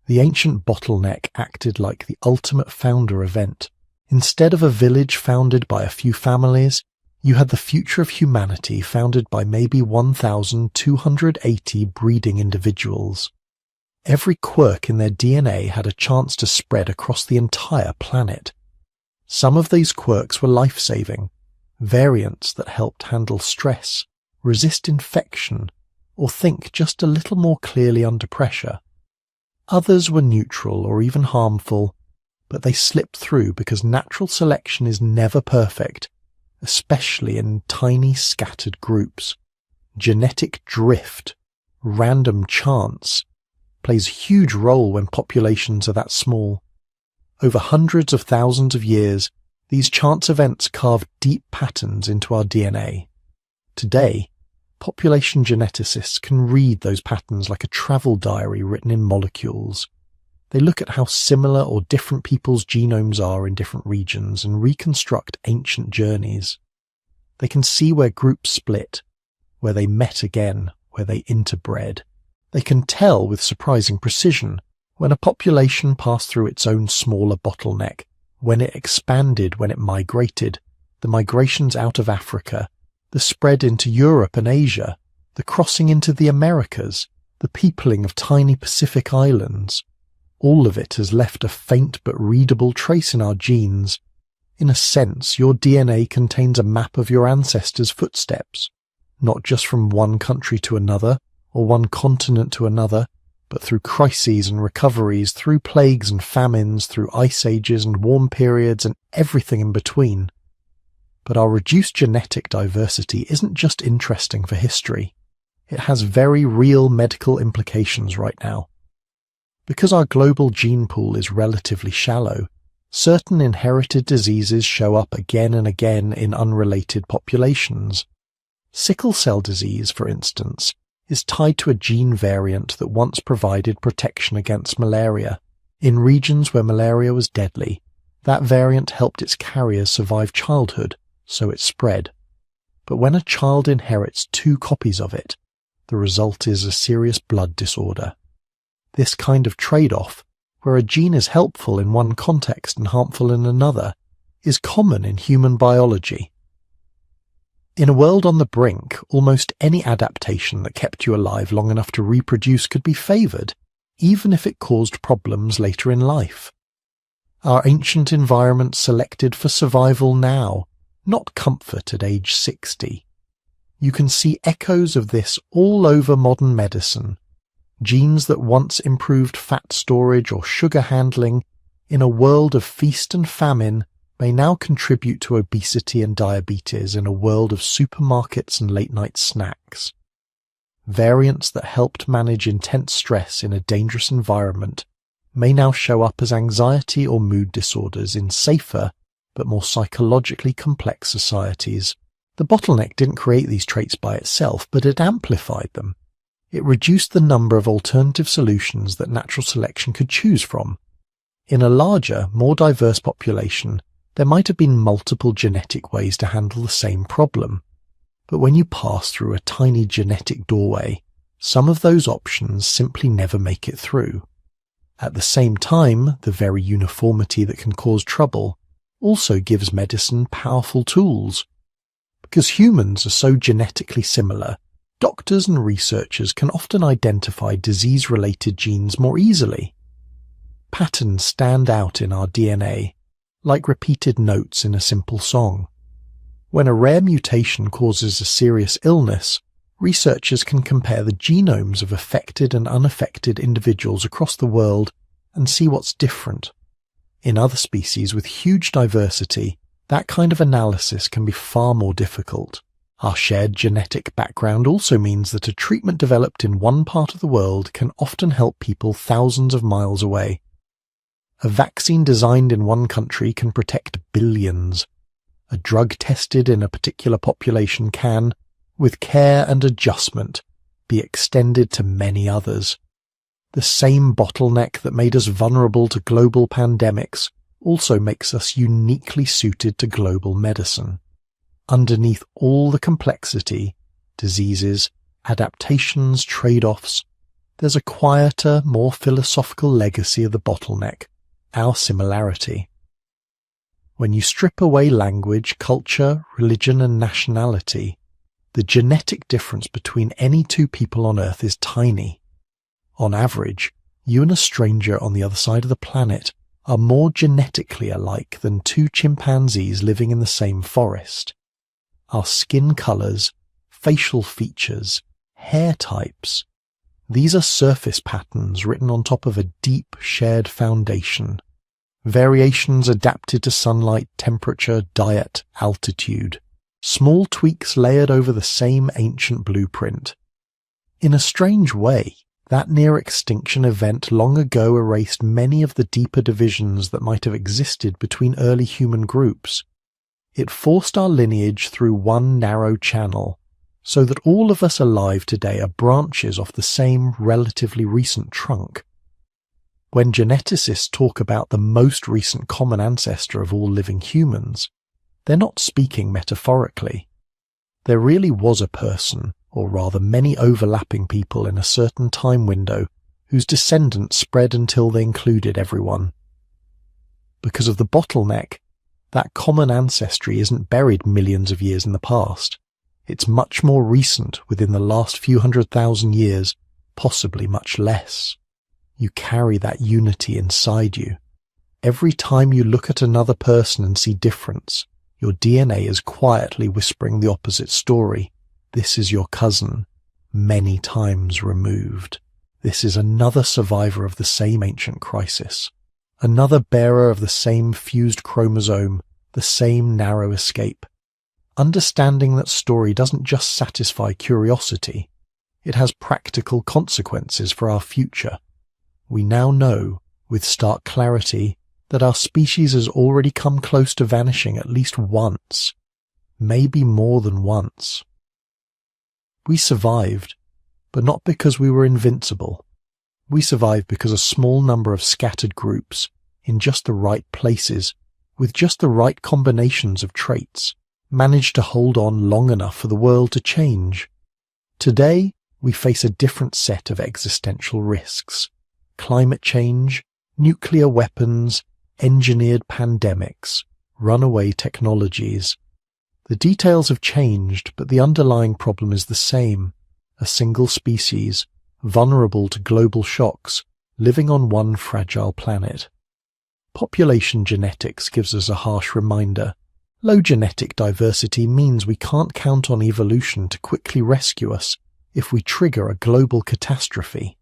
The ancient bottleneck acted like the ultimate founder event. Instead of a village founded by a few families, you had the future of humanity founded by maybe 1,280 breeding individuals. Every quirk in their DNA had a chance to spread across the entire planet. Some of these quirks were life-saving, variants that helped handle stress, resist infection, or think just a little more clearly under pressure. Others were neutral or even harmful, but they slipped through because natural selection is never perfect, especially in tiny scattered groups. Genetic drift, random chance, plays a huge role when populations are that small. Over hundreds of thousands of years, these chance events carved deep patterns into our DNA. Today, population geneticists can read those patterns like a travel diary written in molecules. They look at how similar or different people's genomes are in different regions and reconstruct ancient journeys. They can see where groups split, where they met again, where they interbred. They can tell with surprising precision when a population passed through its own smaller bottleneck, when it expanded, when it migrated, the migrations out of Africa, the spread into Europe and Asia, the crossing into the Americas, the peopling of tiny Pacific islands. All of it has left a faint but readable trace in our genes. In a sense, your DNA contains a map of your ancestors' footsteps, not just from one country to another, or one continent to another, but through crises and recoveries, through plagues and famines, through ice ages and warm periods and everything in between. But our reduced genetic diversity isn't just interesting for history. It has very real medical implications right now. Because our global gene pool is relatively shallow, certain inherited diseases show up again and again in unrelated populations. Sickle cell disease, for instance, is tied to a gene variant that once provided protection against malaria. In regions where malaria was deadly, that variant helped its carriers survive childhood, so it spread. But when a child inherits 2 copies of it, the result is a serious blood disorder. This kind of trade-off, where a gene is helpful in one context and harmful in another, is common in human biology. In a world on the brink, almost any adaptation that kept you alive long enough to reproduce could be favoured, even if it caused problems later in life. Our ancient environment selected for survival now, not comfort at age 60. You can see echoes of this all over modern medicine. Genes that once improved fat storage or sugar handling in a world of feast and famine may now contribute to obesity and diabetes in a world of supermarkets and late-night snacks. Variants that helped manage intense stress in a dangerous environment may now show up as anxiety or mood disorders in safer but more psychologically complex societies. The bottleneck didn't create these traits by itself, but it amplified them. It reduced the number of alternative solutions that natural selection could choose from. In a larger, more diverse population, there might have been multiple genetic ways to handle the same problem. But when you pass through a tiny genetic doorway, some of those options simply never make it through. At the same time, the very uniformity that can cause trouble also gives medicine powerful tools. Because humans are so genetically similar, doctors and researchers can often identify disease-related genes more easily. Patterns stand out in our DNA, like repeated notes in a simple song. When a rare mutation causes a serious illness, researchers can compare the genomes of affected and unaffected individuals across the world and see what's different. In other species with huge diversity, that kind of analysis can be far more difficult. Our shared genetic background also means that a treatment developed in one part of the world can often help people thousands of miles away. A vaccine designed in one country can protect billions. A drug tested in a particular population can, with care and adjustment, be extended to many others. The same bottleneck that made us vulnerable to global pandemics also makes us uniquely suited to global medicine. Underneath all the complexity, diseases, adaptations, trade-offs, there's a quieter, more philosophical legacy of the bottleneck, our similarity. When you strip away language, culture, religion, and nationality, the genetic difference between any two people on Earth is tiny. On average, you and a stranger on the other side of the planet are more genetically alike than two chimpanzees living in the same forest. Our skin colors, facial features, hair types, these are surface patterns written on top of a deep shared foundation. Variations adapted to sunlight, temperature, diet, altitude. Small tweaks layered over the same ancient blueprint. In a strange way, that near-extinction event long ago erased many of the deeper divisions that might have existed between early human groups. It forced our lineage through one narrow channel, so that all of us alive today are branches off the same relatively recent trunk. When geneticists talk about the most recent common ancestor of all living humans, they're not speaking metaphorically. There really was a person, or rather many overlapping people in a certain time window, whose descendants spread until they included everyone. Because of the bottleneck, that common ancestry isn't buried millions of years in the past. It's much more recent, within the last few 100,000 years, possibly much less. You carry that unity inside you. Every time you look at another person and see difference, your DNA is quietly whispering the opposite story. This is your cousin, many times removed. This is another survivor of the same ancient crisis. Another bearer of the same fused chromosome, the same narrow escape. Understanding that story doesn't just satisfy curiosity. It has practical consequences for our future. We now know, with stark clarity, that our species has already come close to vanishing at least once, maybe more than once. We survived, but not because we were invincible. We survived because a small number of scattered groups, in just the right places, with just the right combinations of traits, managed to hold on long enough for the world to change. Today, we face a different set of existential risks. Climate change, nuclear weapons, engineered pandemics, runaway technologies. The details have changed, but the underlying problem is the same. A single species, vulnerable to global shocks, living on one fragile planet. Population genetics gives us a harsh reminder. Low genetic diversity means we can't count on evolution to quickly rescue us if we trigger a global catastrophe.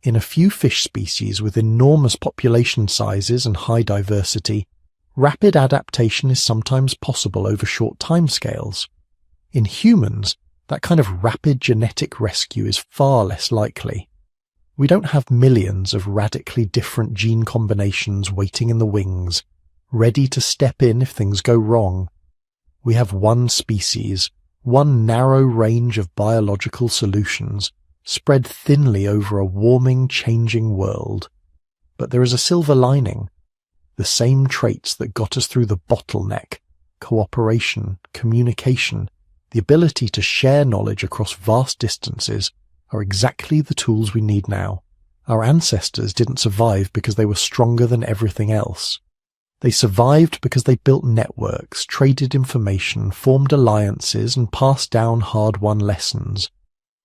In a few fish species with enormous population sizes and high diversity, rapid adaptation is sometimes possible over short timescales. In humans, that kind of rapid genetic rescue is far less likely. We don't have millions of radically different gene combinations waiting in the wings, ready to step in if things go wrong. We have one species, one narrow range of biological solutions, spread thinly over a warming, changing world. But there is a silver lining. The same traits that got us through the bottleneck, cooperation, communication, the ability to share knowledge across vast distances, are exactly the tools we need now. Our ancestors didn't survive because they were stronger than everything else. They survived because they built networks, traded information, formed alliances, and passed down hard-won lessons.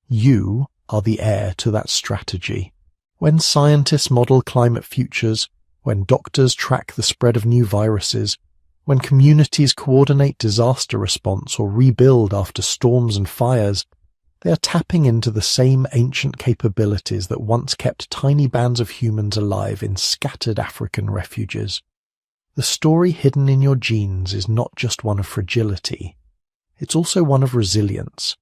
You are the heir to that strategy. When scientists model climate futures, when doctors track the spread of new viruses, when communities coordinate disaster response or rebuild after storms and fires, they are tapping into the same ancient capabilities that once kept tiny bands of humans alive in scattered African refuges. The story hidden in your genes is not just one of fragility. It's also one of resilience,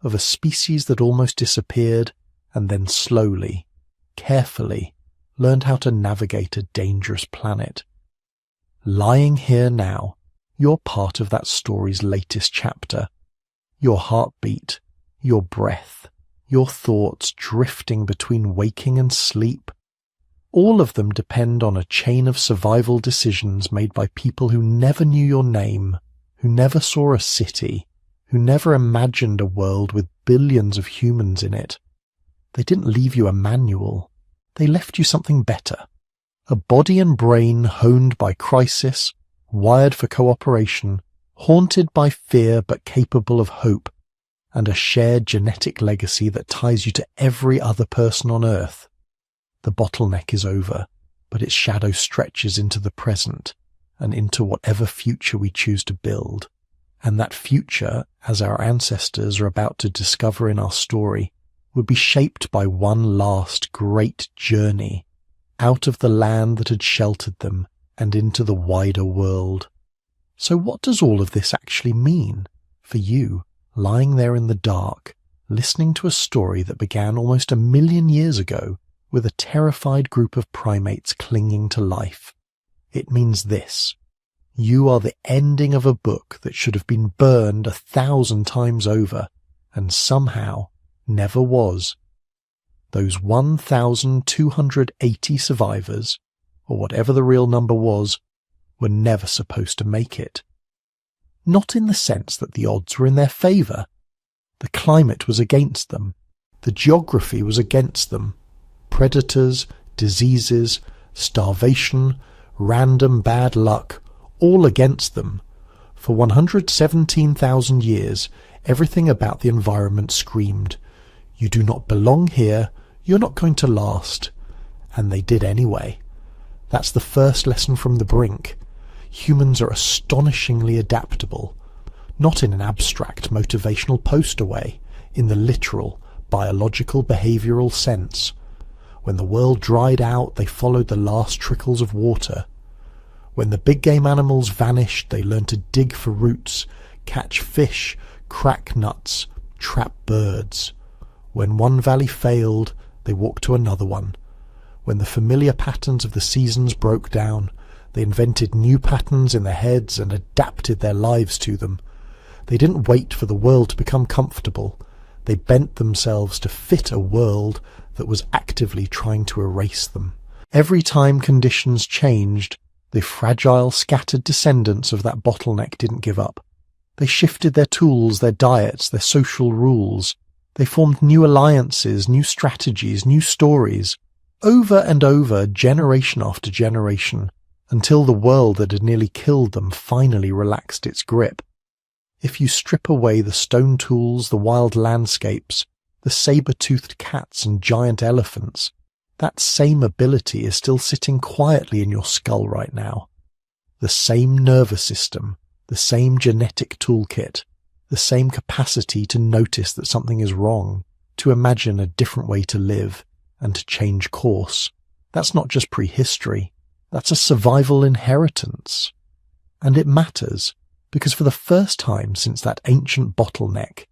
of a species that almost disappeared and then slowly, carefully, learned how to navigate a dangerous planet. Lying here now, you're part of that story's latest chapter. Your heartbeat, your breath, your thoughts drifting between waking and sleep. All of them depend on a chain of survival decisions made by people who never knew your name, who never saw a city, who never imagined a world with billions of humans in it. They didn't leave you a manual. They left you something better. A body and brain honed by crisis, wired for cooperation, haunted by fear but capable of hope, and a shared genetic legacy that ties you to every other person on Earth. The bottleneck is over, but its shadow stretches into the present and into whatever future we choose to build. And that future, as our ancestors are about to discover in our story, would be shaped by one last great journey out of the land that had sheltered them and into the wider world. So what does all of this actually mean for you, lying there in the dark, listening to a story that began almost 1 million years ago with a terrified group of primates clinging to life? It means this. You are the ending of a book that should have been burned 1,000 times over and somehow never was. Those 1,280 survivors, or whatever the real number was, were never supposed to make it. Not in the sense that the odds were in their favour. The climate was against them. The geography was against them. Predators, diseases, starvation, random bad luck, all against them. For 117,000 years, everything about the environment screamed, "You do not belong here, you're not going to last." And they did anyway. That's the first lesson from the brink. Humans are astonishingly adaptable, not in an abstract motivational poster way, in the literal, biological, behavioural sense. When the world dried out, they followed the last trickles of water. When the big game animals vanished, they learned to dig for roots, catch fish, crack nuts, trap birds. When one valley failed, they walked to another one. When the familiar patterns of the seasons broke down, they invented new patterns in their heads and adapted their lives to them. They didn't wait for the world to become comfortable. They bent themselves to fit a world that was actively trying to erase them. Every time conditions changed, the fragile, scattered descendants of that bottleneck didn't give up. They shifted their tools, their diets, their social rules. They formed new alliances, new strategies, new stories, over and over, generation after generation, until the world that had nearly killed them finally relaxed its grip. If you strip away the stone tools, the wild landscapes, the saber-toothed cats and giant elephants, that same ability is still sitting quietly in your skull right now. The same nervous system, the same genetic toolkit, the same capacity to notice that something is wrong, to imagine a different way to live, and to change course. That's not just prehistory. That's a survival inheritance. And it matters, because for the first time since that ancient bottleneck,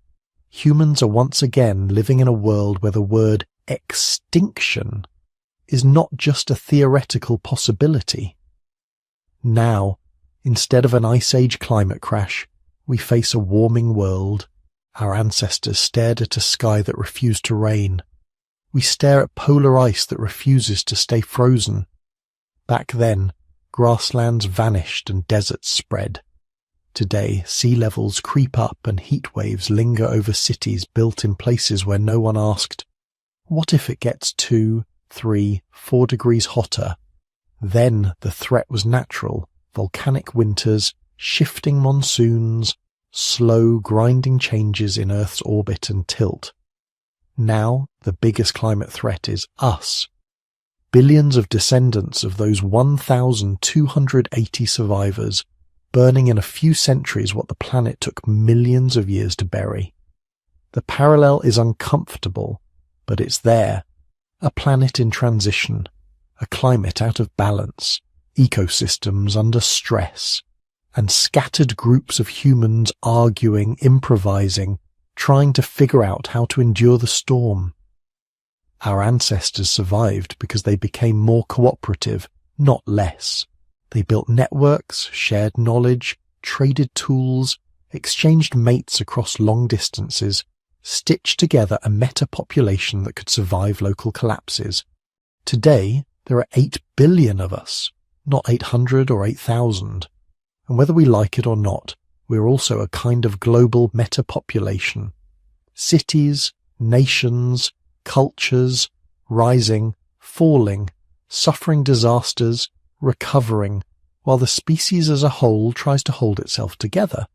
humans are once again living in a world where the word extinction is not just a theoretical possibility. Now, instead of an ice age climate crash, we face a warming world. Our ancestors stared at a sky that refused to rain. We stare at polar ice that refuses to stay frozen. Back then, grasslands vanished and deserts spread. Today, sea levels creep up and heat waves linger over cities built in places where no one asked, what if it gets 2, 3, 4 degrees hotter? Then the threat was natural, volcanic winters, shifting monsoons, slow grinding changes in Earth's orbit and tilt. Now the biggest climate threat is us. Billions of descendants of those 1,280 survivors, burning in a few centuries what the planet took millions of years to bury. The parallel is uncomfortable, but it's there. A planet in transition, a climate out of balance, ecosystems under stress, and scattered groups of humans arguing, improvising, trying to figure out how to endure the storm. Our ancestors survived because they became more cooperative, not less. They built networks, shared knowledge, traded tools, exchanged mates across long distances, stitched together a meta-population that could survive local collapses. Today, there are 8 billion of us, not 800 or 8,000. And whether we like it or not, we're also a kind of global meta-population. Cities, nations, cultures, rising, falling, suffering disasters, recovering, while the species as a whole tries to hold itself together.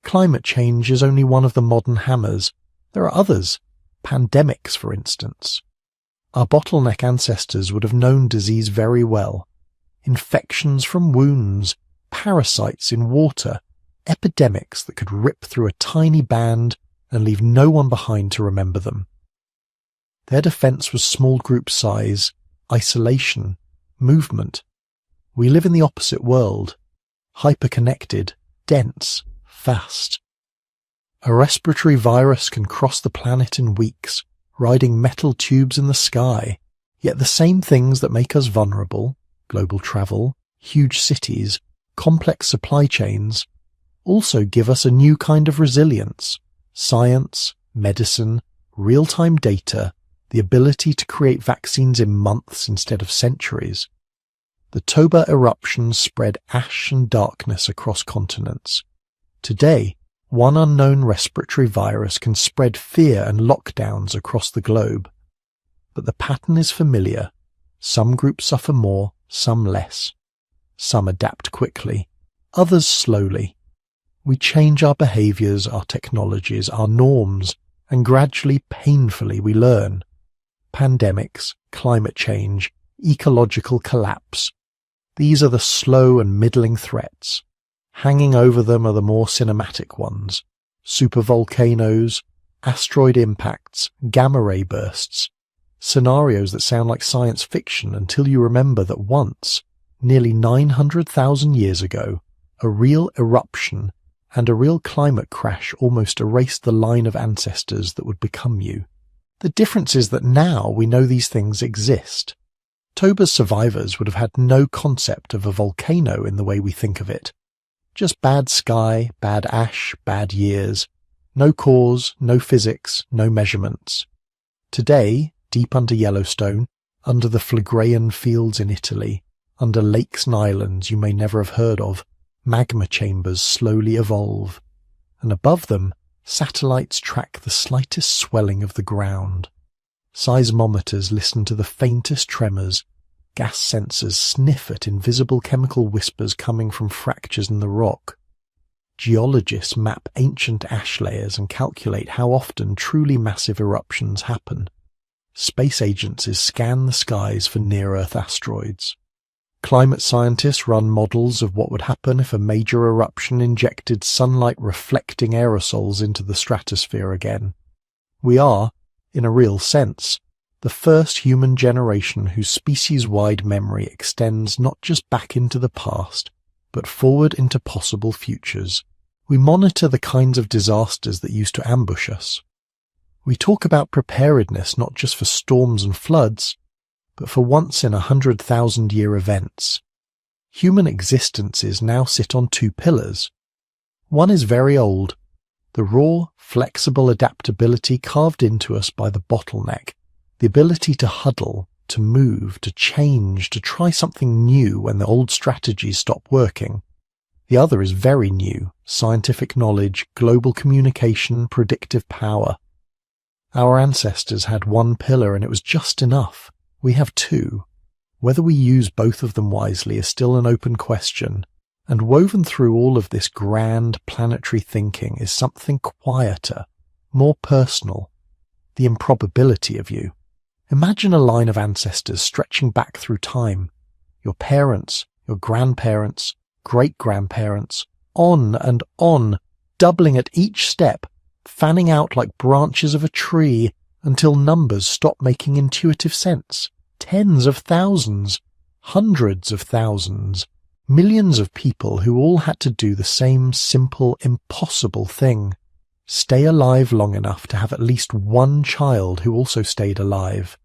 Climate change is only one of the modern hammers. There are others, pandemics for instance. Our bottleneck ancestors would have known disease very well. Infections from wounds, parasites in water, epidemics that could rip through a tiny band and leave no one behind to remember them. Their defense was small group size, isolation, movement. We live in the opposite world, hyper-connected, dense, fast. A respiratory virus can cross the planet in weeks, riding metal tubes in the sky, yet the same things that make us vulnerable, global travel, huge cities, complex supply chains, also give us a new kind of resilience, science, medicine, real-time data, the ability to create vaccines in months instead of centuries. The Toba eruptions spread ash and darkness across continents. Today, one unknown respiratory virus can spread fear and lockdowns across the globe. But the pattern is familiar. Some groups suffer more, some less. Some adapt quickly, others slowly. We change our behaviors, our technologies, our norms, and gradually, painfully, we learn. Pandemics, climate change, ecological collapse. These are the slow and middling threats. Hanging over them are the more cinematic ones. Supervolcanoes, asteroid impacts, gamma-ray bursts. Scenarios that sound like science fiction until you remember that once, nearly 900,000 years ago, a real eruption and a real climate crash almost erased the line of ancestors that would become you. The difference is that now we know these things exist. Toba's survivors would have had no concept of a volcano in the way we think of it. Just bad sky, bad ash, bad years. No cause, no physics, no measurements. Today, deep under Yellowstone, under the Phlegraean fields in Italy, under lakes and islands you may never have heard of, magma chambers slowly evolve. And above them, satellites track the slightest swelling of the ground. Seismometers listen to the faintest tremors. Gas sensors sniff at invisible chemical whispers coming from fractures in the rock. Geologists map ancient ash layers and calculate how often truly massive eruptions happen. Space agencies scan the skies for near-Earth asteroids. Climate scientists run models of what would happen if a major eruption injected sunlight-reflecting aerosols into the stratosphere again. We are, in a real sense, the first human generation whose species-wide memory extends not just back into the past, but forward into possible futures. We monitor the kinds of disasters that used to ambush us. We talk about preparedness not just for storms and floods, but for once-in-a-100,000-year events. Human existences now sit on 2 pillars. One is very old, the raw, flexible adaptability carved into us by the bottleneck, the ability to huddle, to move, to change, to try something new when the old strategies stop working. The other is very new, scientific knowledge, global communication, predictive power. Our ancestors had 1 pillar and it was just enough. We have 2. Whether we use both of them wisely is still an open question, And woven through all of this grand planetary thinking is something quieter, more personal, the improbability of you. Imagine a line of ancestors stretching back through time. Your parents, your grandparents, great-grandparents, on and on, doubling at each step, fanning out like branches of a tree until numbers stop making intuitive sense. Tens of thousands, hundreds of thousands, millions of people who all had to do the same simple, impossible thing. Stay alive long enough to have at least one child who also stayed alive.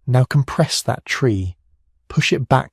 Now compress that tree, push it back